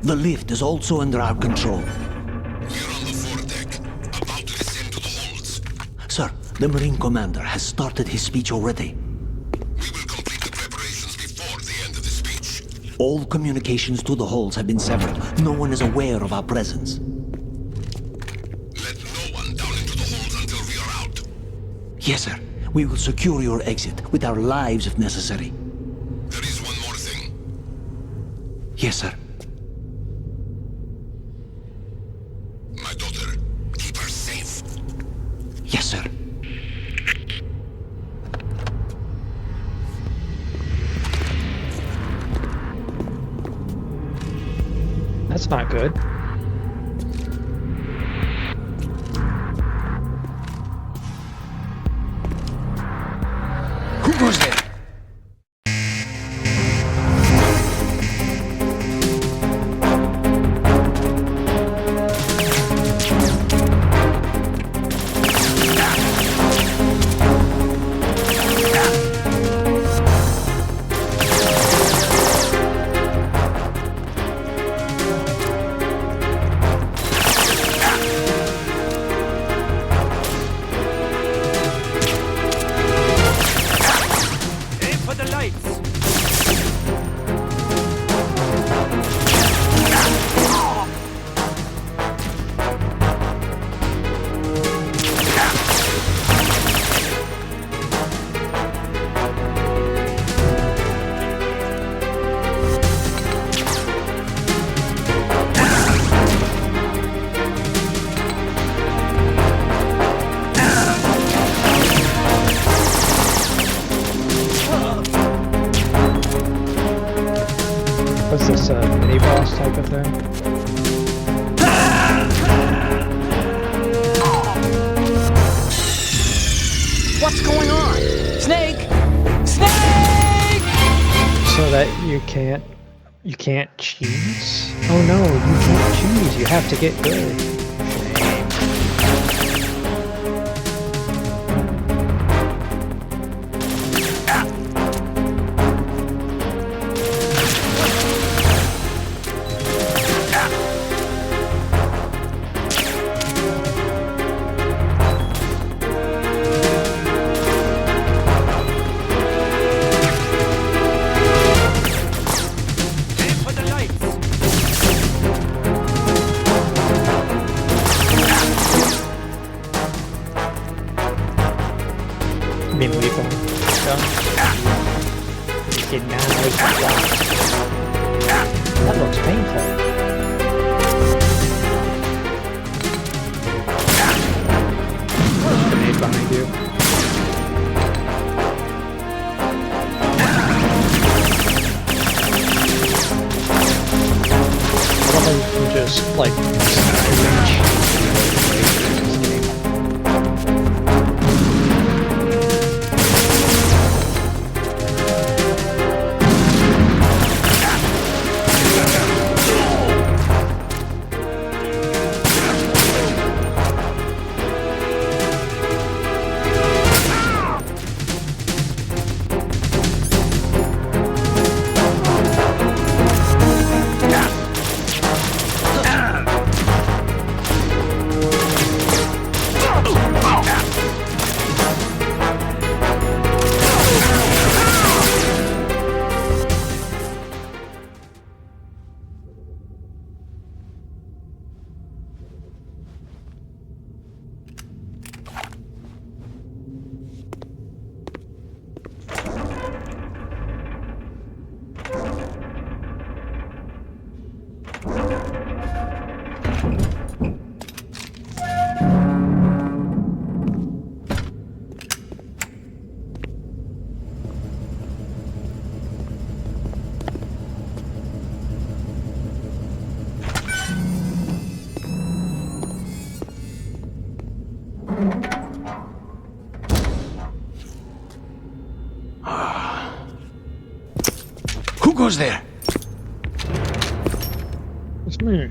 The lift is also under our control. We're on the foredeck, about to descend to the holds. Sir, the Marine Commander has started his speech already. We will complete the preparations before the end of the speech. All communications to the holds have been severed. No one is aware of our presence. Let no one down into the holds until we are out. Yes, sir. We will secure your exit with our lives if necessary. There is one more thing. Yes, sir. My daughter, keep her safe. Yes, sir. That's not good. Who goes there? What's this, mini boss type of thing? What's going on? Snake! Snake! So that you can't choose? Oh no, you can't choose. You have to get good. That looks painful. Grenade behind you. I don't think you can just, like, reach. Who goes there? It's me.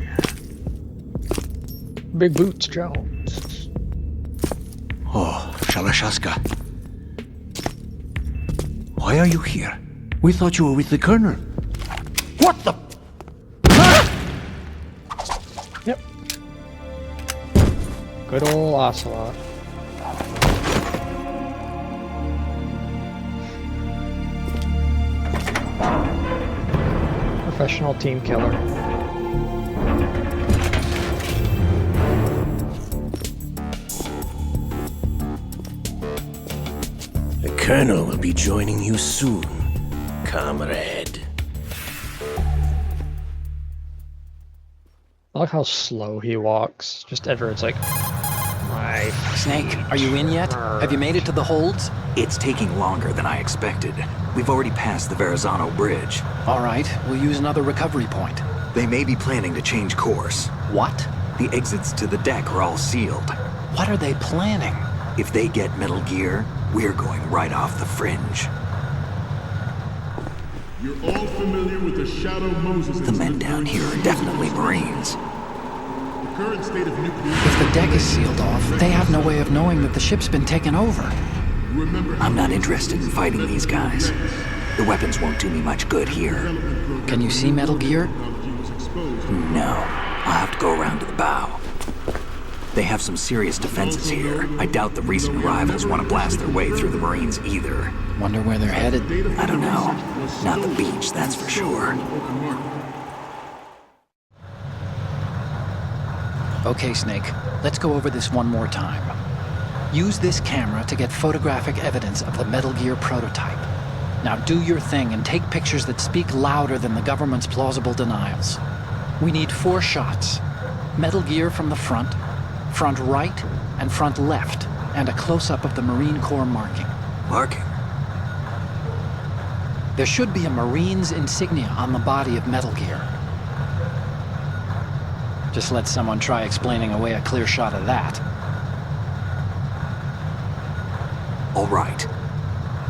Big Boots Jones. Oh, Shalashaska. Why are you here? We thought you were with the Colonel. What the? Yep. Good old Ocelot. Professional team killer. The Colonel will be joining you soon, comrade. I like how slow he walks. Just Everett's like, my... Snake, are you in yet? Have you made it to the holds? It's taking longer than I expected. We've already passed the Verrazano Bridge. All right, we'll use another recovery point. They may be planning to change course. What? The exits to the deck are all sealed. What are they planning? If they get Metal Gear, we're going right off the fringe. You're all familiar with the Shadow Moses. The men down here are definitely Marines. The current state of nuclear... If the deck is sealed off, they have no way of knowing that the ship's been taken over. I'm not interested in fighting these guys. The weapons won't do me much good here. Can you see Metal Gear? No. I'll have to go around to the bow. They have some serious defenses here. I doubt the recent arrivals want to blast their way through the Marines either. Wonder where they're headed? I don't know. Not the beach, that's for sure. Okay, Snake. Let's go over this one more time. Use this camera to get photographic evidence of the Metal Gear prototype. Now do your thing and take pictures that speak louder than the government's plausible denials. We need 4 shots. Metal Gear from the front right, and front left, and a close-up of the Marine Corps marking. Marking? There should be a Marine's insignia on the body of Metal Gear. Just let someone try explaining away a clear shot of that. All right.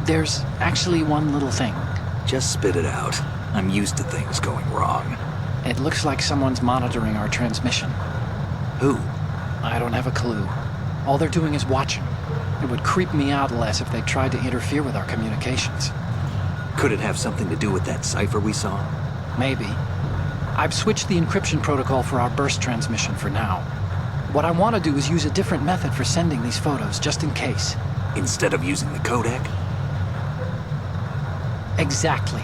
There's actually one little thing. Just spit it out. I'm used to things going wrong. It looks like someone's monitoring our transmission. Who? I don't have a clue. All they're doing is watching. It would creep me out less if they tried to interfere with our communications. Could it have something to do with that cipher we saw? Maybe. I've switched the encryption protocol for our burst transmission for now. What I want to do is use a different method for sending these photos, just in case. Instead of using the codec? Exactly.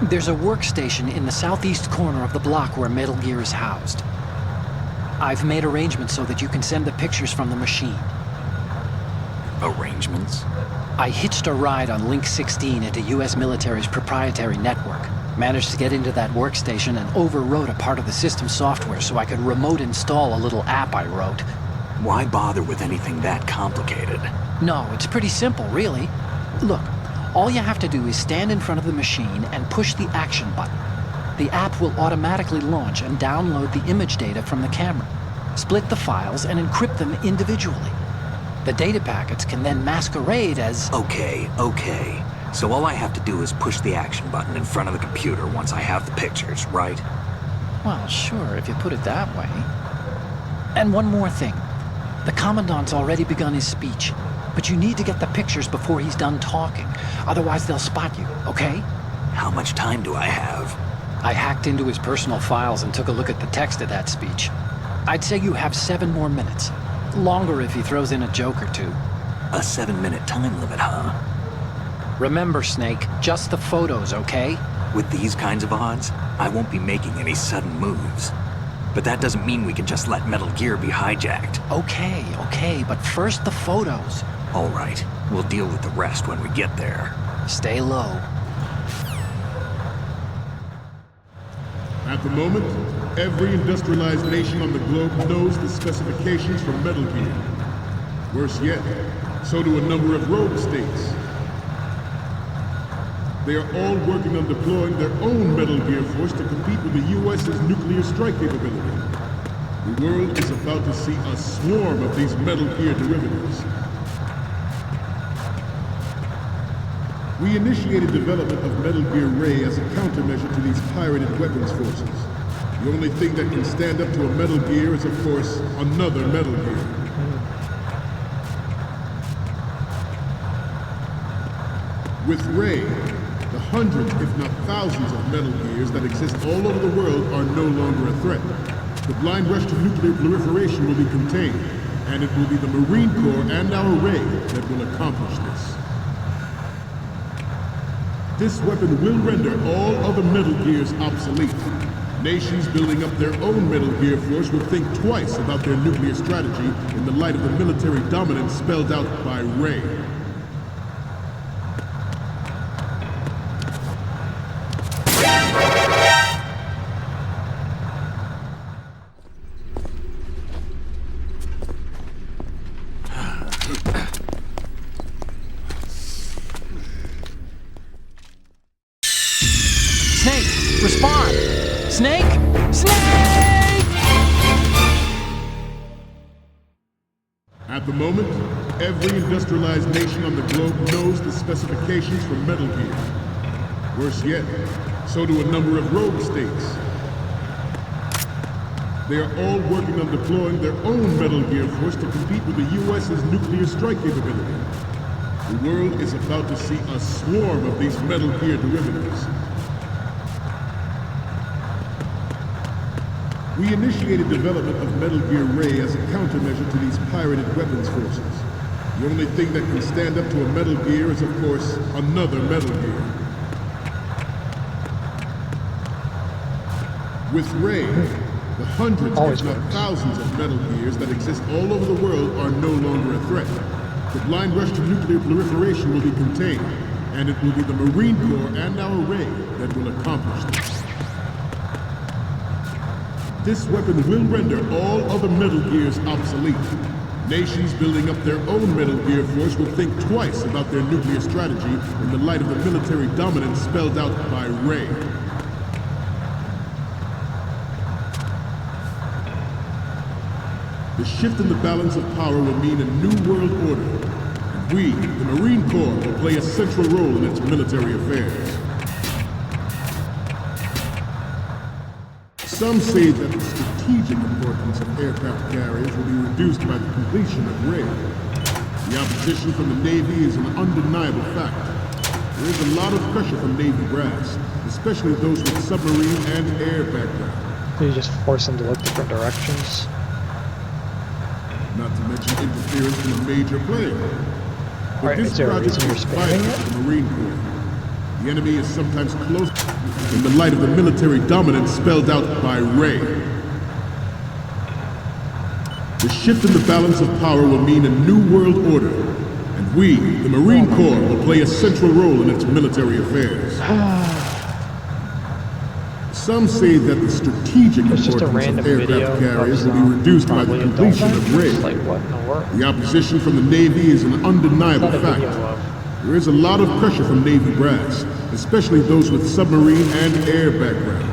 There's a workstation in the southeast corner of the block where Metal Gear is housed. I've made arrangements so that you can send the pictures from the machine. Arrangements? I hitched a ride on Link 16 into US military's proprietary network. Managed to get into that workstation and overwrote a part of the system software so I could remote install a little app I wrote. Why bother with anything that complicated? No, it's pretty simple, really. Look, all you have to do is stand in front of the machine and push the action button. The app will automatically launch and download the image data from the camera, split the files, and encrypt them individually. The data packets can then masquerade as... Okay. So all I have to do is push the action button in front of the computer once I have the pictures, right? Well, sure, if you put it that way. And one more thing. The Commandant's already begun his speech, but you need to get the pictures before he's done talking. Otherwise, they'll spot you, okay? How much time do I have? I hacked into his personal files and took a look at the text of that speech. I'd say you have 7 more minutes. Longer if he throws in a joke or two. A 7-minute time limit, huh? Remember, Snake, just the photos, okay? With these kinds of odds, I won't be making any sudden moves. But that doesn't mean we can just let Metal Gear be hijacked. Okay, but first the photos. All right, we'll deal with the rest when we get there. Stay low. At the moment, every industrialized nation on the globe knows the specifications for Metal Gear. Worse yet, so do a number of rogue states. They are all working on deploying their own Metal Gear force to compete with the U.S.'s nuclear strike capability. The world is about to see a swarm of these Metal Gear derivatives. We initiated development of Metal Gear Ray as a countermeasure to these pirated weapons forces. The only thing that can stand up to a Metal Gear is, of course, another Metal Gear. With Ray, the hundreds, if not thousands, of Metal Gears that exist all over the world are no longer a threat. The blind rush to nuclear proliferation will be contained, and it will be the Marine Corps and our Ray that will accomplish this. This weapon will render all other Metal Gears obsolete. Nations building up their own Metal Gear force will think twice about their nuclear strategy in the light of the military dominance spelled out by Ray. Snake, respond! Snake! Snake! At the moment, every industrialized nation on the globe knows the specifications for Metal Gear. Worse yet, so do a number of rogue states. They are all working on deploying their own Metal Gear force to compete with the U.S.'s nuclear strike capability. The world is about to see a swarm of these Metal Gear derivatives. We initiated development of Metal Gear Ray as a countermeasure to these pirated weapons forces. The only thing that can stand up to a Metal Gear is, of course, another Metal Gear. With Ray, the hundreds, if not thousands, of Metal Gears that exist all over the world are no longer a threat. The blind rush to nuclear proliferation will be contained, and it will be the Marine Corps and our Ray that will accomplish this. This weapon will render all other Metal Gears obsolete. Nations building up their own Metal Gear force will think twice about their nuclear strategy in the light of the military dominance spelled out by Ray. The shift in the balance of power will mean a new world order, and we, the Marine Corps, will play a central role in its military affairs. Some say that the strategic importance of aircraft carriers will be reduced by the completion of Ray. The opposition from the Navy is an undeniable fact. There is a lot of pressure from Navy brass, especially those with submarine and air background. So you just force them to look different directions? Not to mention interference from a major player. But Alright, is there a reason you're spamming it? The Marine Corps. The enemy is sometimes close in the light of the military dominance spelled out by Ray. The shift in the balance of power will mean a new world order, and we, the Marine Corps, will play a central role in its military affairs. Some say that the strategic importance of aircraft carriers will be reduced by the completion of Ray. Like, what in the world? The opposition from the Navy is an undeniable fact. There is a lot of pressure from Navy brass, especially those with submarine and air background.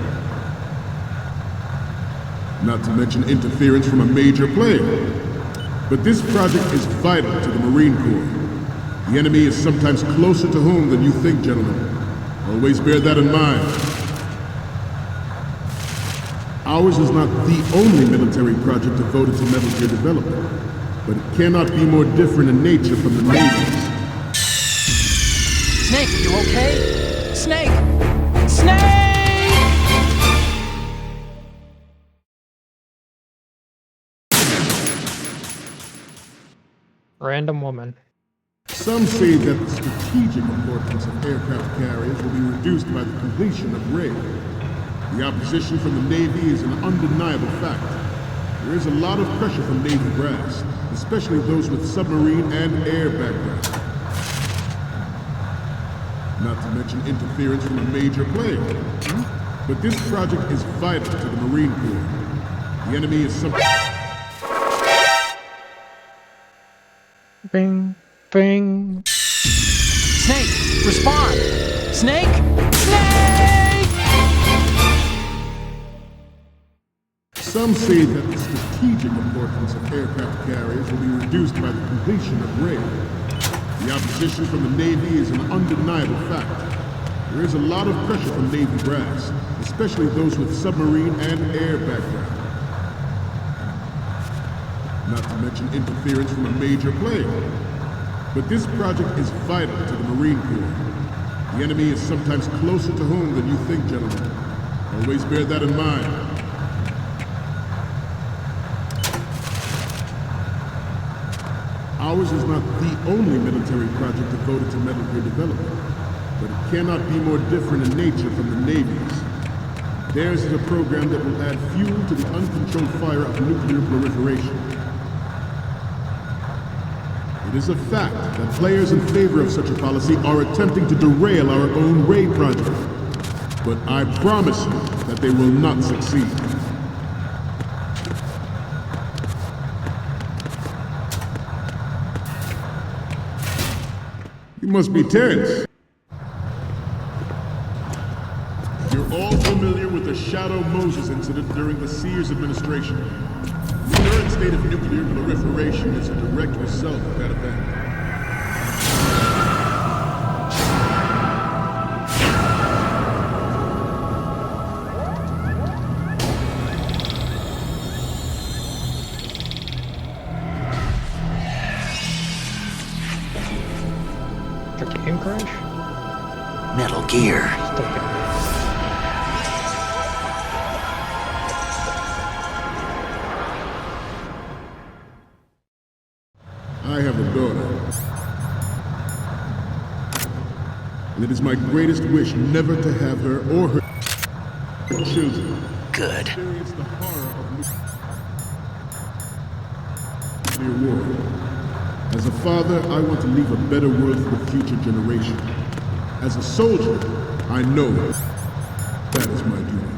Not to mention interference from a major player. But this project is vital to the Marine Corps. The enemy is sometimes closer to home than you think, gentlemen. Always bear that in mind. Ours is not the only military project devoted to Metal Gear development, but it cannot be more different in nature from the Navy's. Snake, are you okay? Snake! Snake! Random woman. Some say that the strategic importance of aircraft carriers will be reduced by the completion of Ray. The opposition from the Navy is an undeniable fact. There is a lot of pressure from Navy brass, especially those with submarine and air background. Not to mention interference from a major player. But this project is vital to the Marine Corps. The enemy is some... Bing, bing. Snake, respond! Snake! Snake! Some say that the strategic importance of aircraft carriers will be reduced by the completion of Ray. The opposition from the Navy is an undeniable fact. There is a lot of pressure from Navy brass, especially those with submarine and air background. Not to mention interference from a major player. But this project is vital to the Marine Corps. The enemy is sometimes closer to home than you think, gentlemen. Always bear that in mind. Ours is not the only military project devoted to Metal Gear development, but it cannot be more different in nature from the Navy's. Theirs is a program that will add fuel to the uncontrolled fire of nuclear proliferation. It is a fact that players in favor of such a policy are attempting to derail our own Ray project. But I promise you that they will not succeed. You must be tense. You're all familiar with the Shadow Moses incident during the Sears administration. The current state of nuclear proliferation is a direct result of that event. The game crash? Metal Gear. I have a daughter. And it is my greatest wish never to have her or her children Good. experience the horror of nuclear war. As a father, I want to leave a better world for the future generation. As a soldier, I know that is my duty.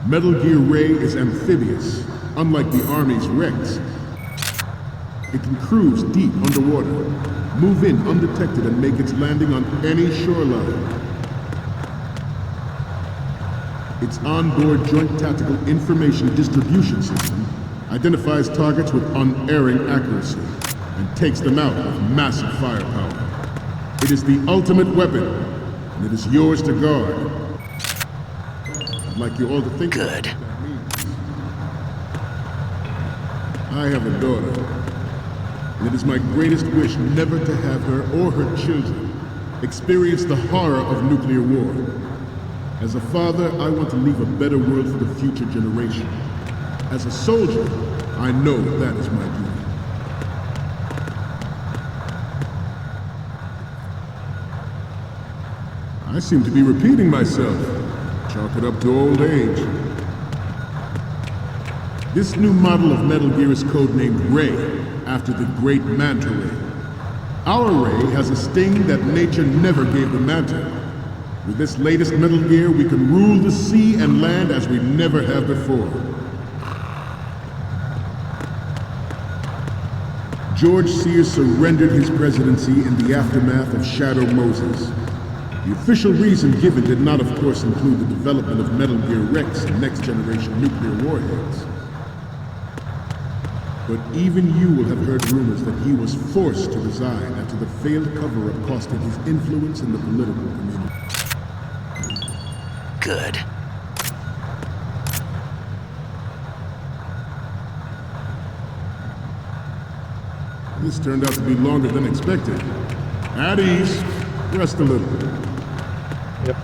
Metal Gear Ray is amphibious, unlike the Army's Rex. It can cruise deep underwater, move in undetected, and make its landing on any shoreline. Its onboard Joint Tactical Information Distribution System identifies targets with unerring accuracy and takes them out with massive firepower. It is the ultimate weapon, and it is yours to guard. I'd like you all to think about what that means. I have a daughter, and it is my greatest wish never to have her or her children experience the horror of nuclear war. As a father, I want to leave a better world for the future generation. As a soldier, I know that is my duty. I seem to be repeating myself. Chalk it up to old age. This new model of Metal Gear is codenamed Ray, after the great Manta Ray. Our Ray has a sting that nature never gave the Manta. With this latest Metal Gear, we can rule the sea and land as we never have before. George Sears surrendered his presidency in the aftermath of Shadow Moses. The official reason given did not, of course, include the development of Metal Gear Rex and next-generation nuclear warheads. But even you will have heard rumors that he was forced to resign after the failed cover-up cost him his influence in the political community. Good. This turned out to be longer than expected. At ease. Rest a little. Yep.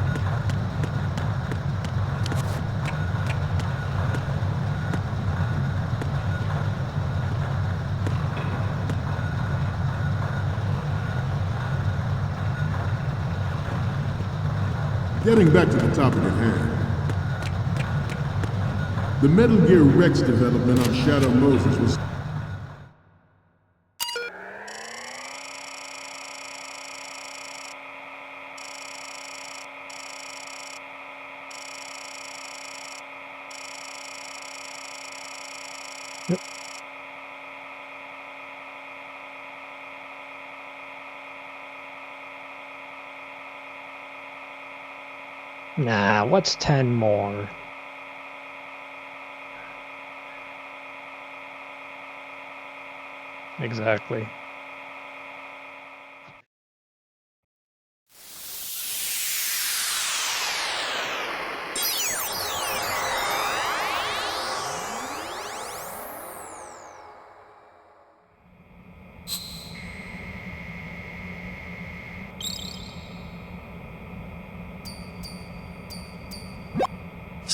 Getting back to the topic at hand. The Metal Gear Rex development on Shadow Moses was Nah, what's 10 more? Exactly.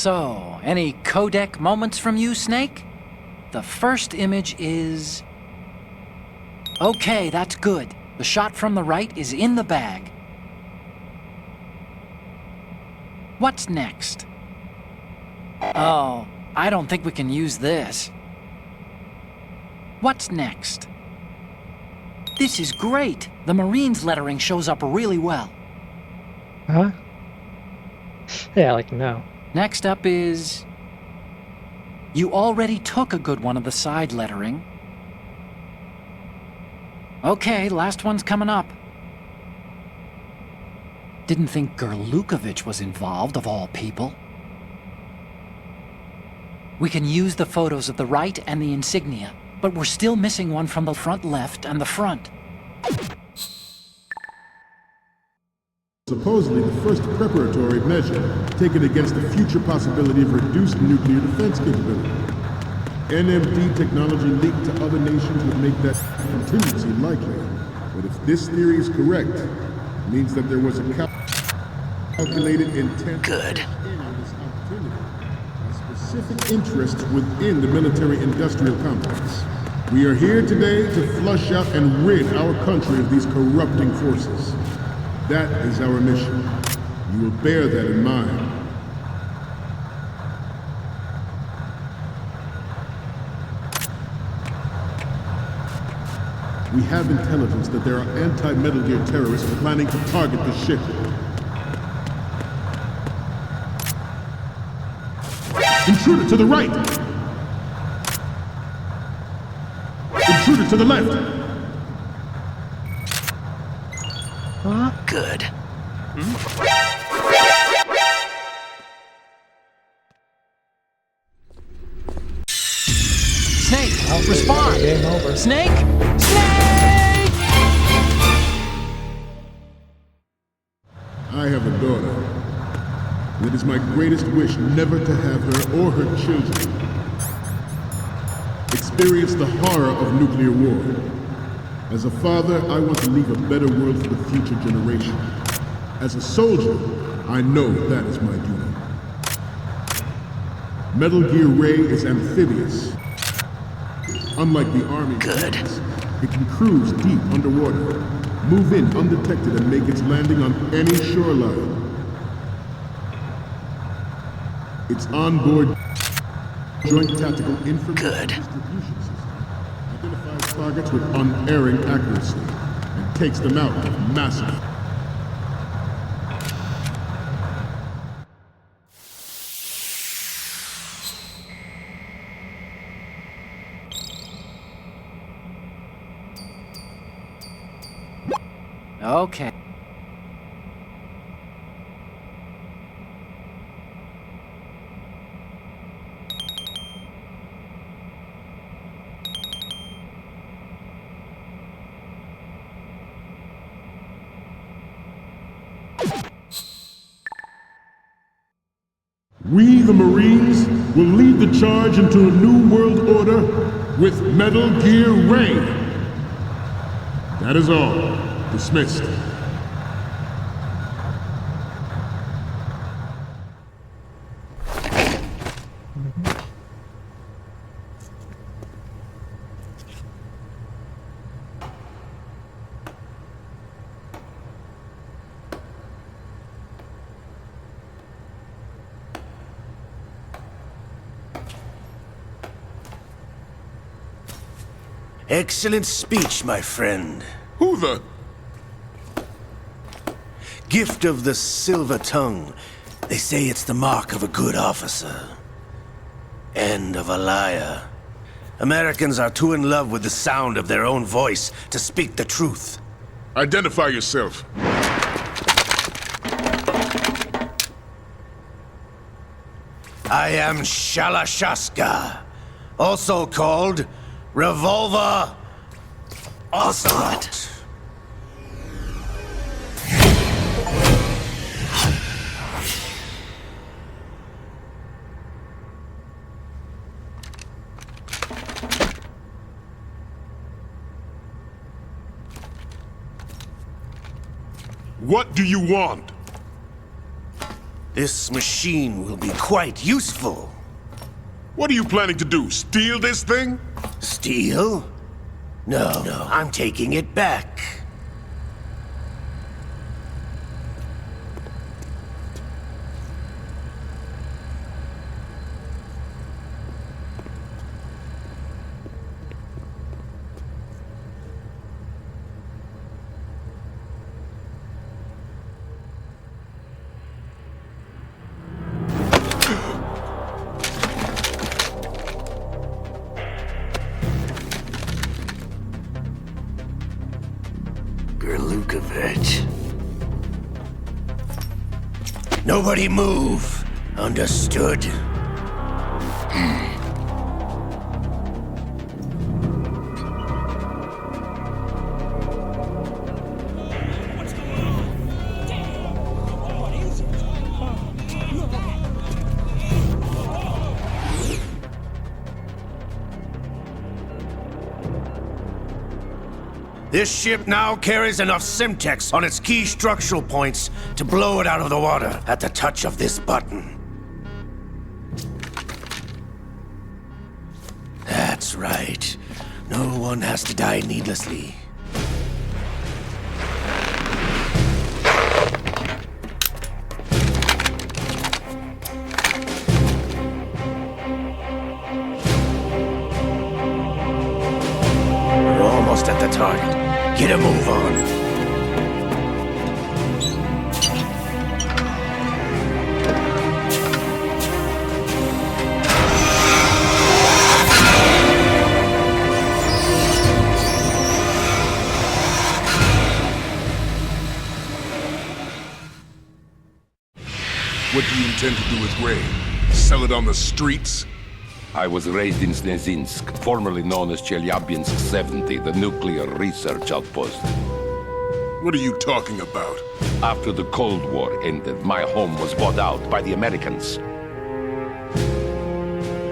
So, any codec moments from you, Snake? The first image is... Okay, that's good. The shot from the right is in the bag. What's next? Oh, I don't think we can use this. What's next? This is great. The Marines lettering shows up really well. Huh? Yeah, like no. Next up is... You already took a good one of the side lettering. Okay, last one's coming up. Didn't think Gerlukovich was involved, of all people. We can use the photos of the right and the insignia, but we're still missing one from the front left and the front. supposedly the first preparatory measure taken against the future possibility of reduced nuclear defense capability. NMD technology leaked to other nations would make that contingency likely. But if this theory is correct, it means that there was a calculated intent Good. on this opportunity, a specific interest within the military-industrial complex. We are here today to flush out and rid our country of these corrupting forces. That is our mission. You will bear that in mind. We have intelligence that there are anti-Metal Gear terrorists planning to target the ship. Intruder to the right! intruder to the left! Good. Snake, respond! Game over. Snake! Snake! I have a daughter. And it is my greatest wish never to have her or her children experience the horror of nuclear war. As a father, I want to leave a better world for the future generation. As a soldier, I know that is my duty. Metal Gear Ray is amphibious. Unlike the Army, Good. It can cruise deep underwater, move in undetected, and make its landing on any shoreline. Its onboard Joint Tactical Information Distribution System identifies targets with unerring accuracy and takes them out with massive. Okay. We, the Marines, will lead the charge into a new world order with Metal Gear Ray. That is all. Dismissed. Excellent speech, my friend. Who the? Gift of the silver tongue. They say it's the mark of a good officer. And of a liar. Americans are too in love with the sound of their own voice to speak the truth. Identify yourself. I am Shalashaska, also called Revolver Ocelot. What do you want? This machine will be quite useful. What are you planning to do? Steal this thing? Steal? No, I'm taking it back. Nobody move. Understood? This ship now carries enough Simtex on its key structural points to blow it out of the water at the touch of this button. That's right. No one has to die needlessly. We're almost at the target. Get a move on. What do you intend to do with Ray? Sell it on the streets? I was raised in Snezinsk, formerly known as Chelyabinsk 70, the nuclear research outpost. What are you talking about? After the Cold War ended, my home was bought out by the Americans.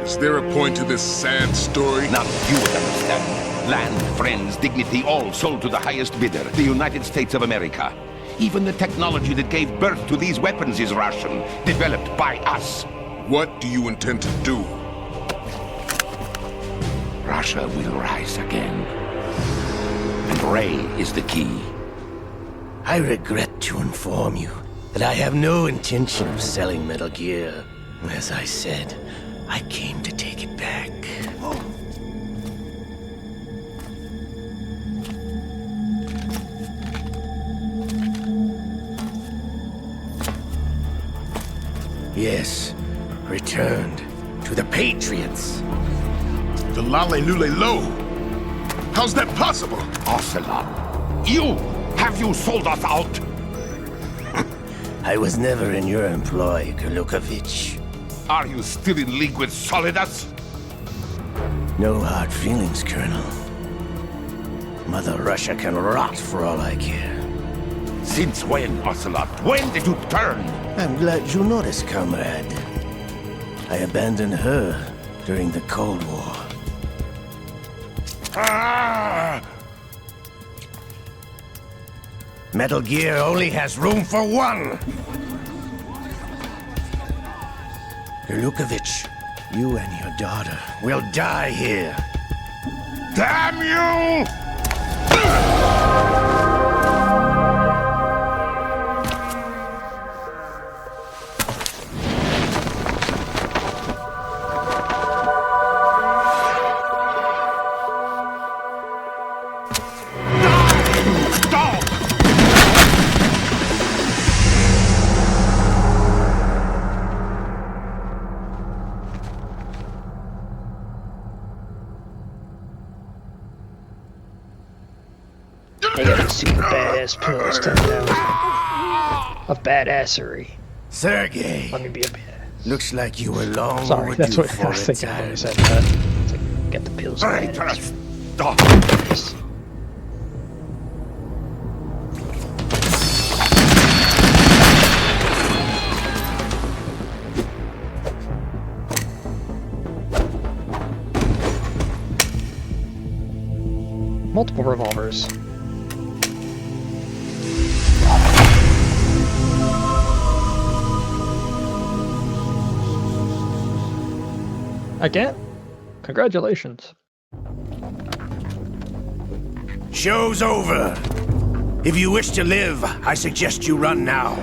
Is there a point to this sad story? Now you would understand. Land, friends, dignity, all sold to the highest bidder, the United States of America. Even the technology that gave birth to these weapons is Russian, developed by us. What do you intend to do? Russia will rise again. And Ray is the key. I regret to inform you that I have no intention of selling Metal Gear. As I said, I came to take it back. Yes, returned to the Patriots. The Lale Nule Lo? How's that possible? Ocelot, have you sold us out? I was never in your employ, Gurlukovich. Are you still in league with Solidus? No hard feelings, Colonel. Mother Russia can rot for all I care. Since when, Ocelot? When did you turn? I'm glad you noticed, comrade. I abandoned her during the Cold War. Ah! Metal Gear only has room for one! Gurlukovich, you and your daughter will die here. Damn you! I got a super badass pills coming out of badassery. Sergey! Let me be a badass. Looks like you were long Sorry, that's what I was thinking when I said that. It's like, get the pills. Stop! Multiple revolvers. Again? Congratulations. Show's over. If you wish to live, I suggest you run now.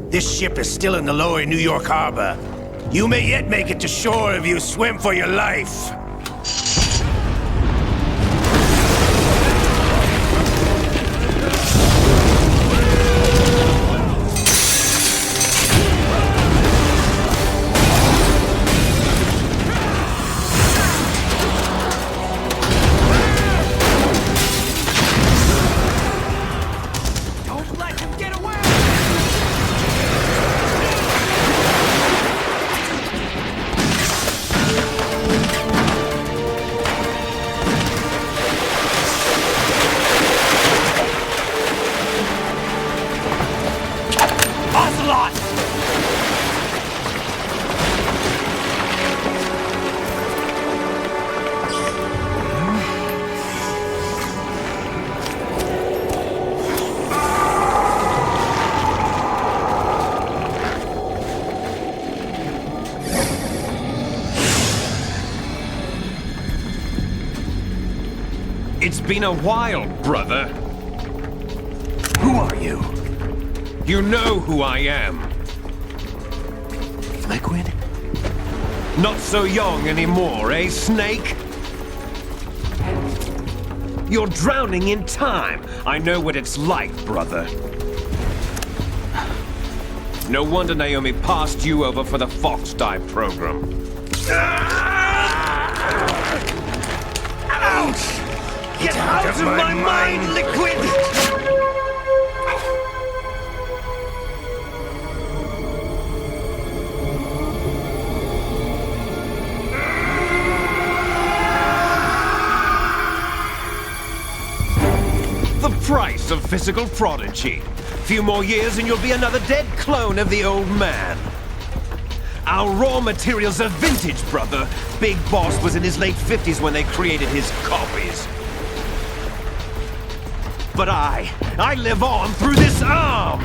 This ship is still in the lower New York harbor. You may yet make it to shore if you swim for your life. It's been a while, brother. Who are you? You know who I am. Liquid? Not so young anymore, eh, Snake? You're drowning in time. I know what it's like, brother. No wonder Naomi passed you over for the Fox Dive program. Ouch! Get out of my mind, Liquid! physical prodigy. Few more years and you'll be another dead clone of the old man. Our raw materials are vintage, brother. Big Boss was in his late 50s when they created his copies. But I live on through this arm!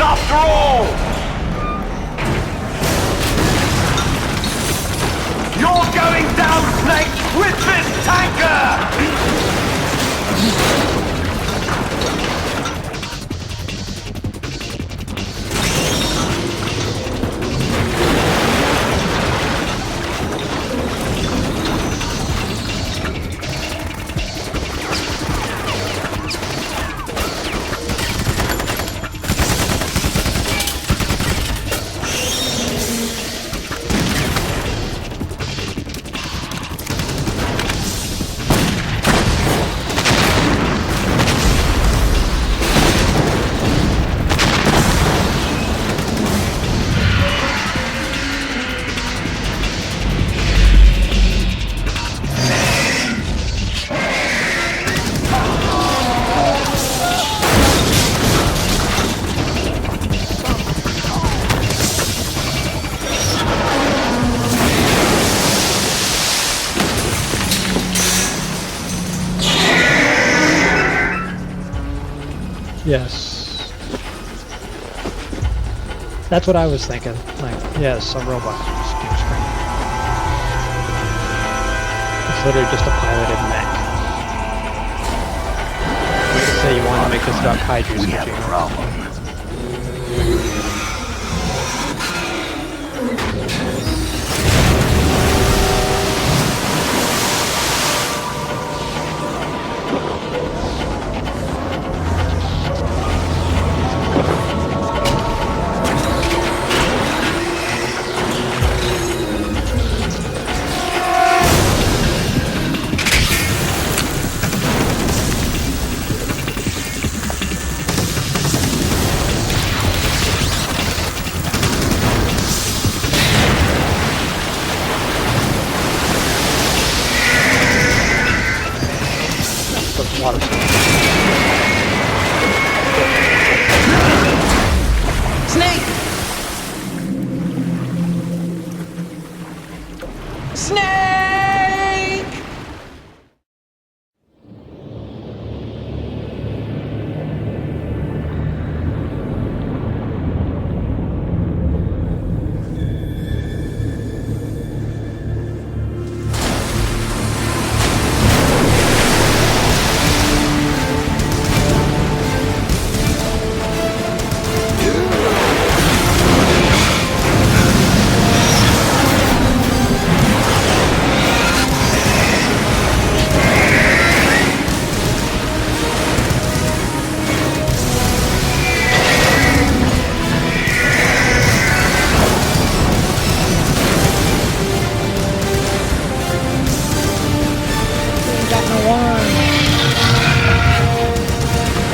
After all! You're going down, Snake, with this tanker! Yes. That's what I was thinking. Like, yes, a robot just keeps screaming. It's literally just a piloted mech. You could say you want to make this about kaiju. We have a problem. Water. Snake! Snake!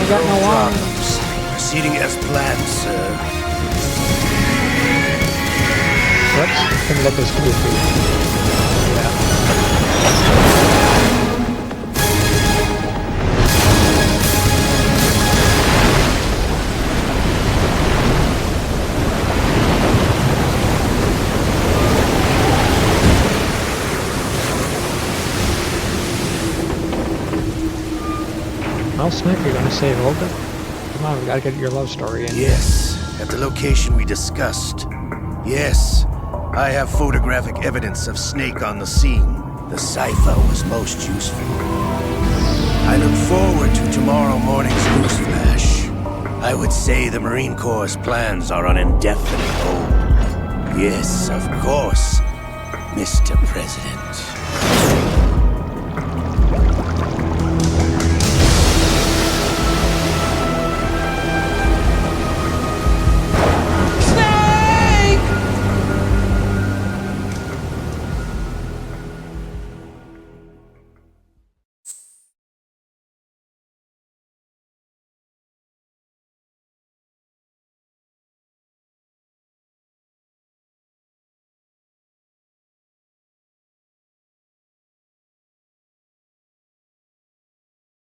Got no arms. Proceeding as planned, sir. Whoops, can look as goofy. Yeah. Well, Snake, you're gonna save Olga? Come on, we gotta get your love story in. Yes, at the location we discussed. Yes, I have photographic evidence of Snake on the scene. The cipher was most useful. I look forward to tomorrow morning's newsflash. I would say the Marine Corps' plans are on indefinite hold. Yes, of course, Mr. President.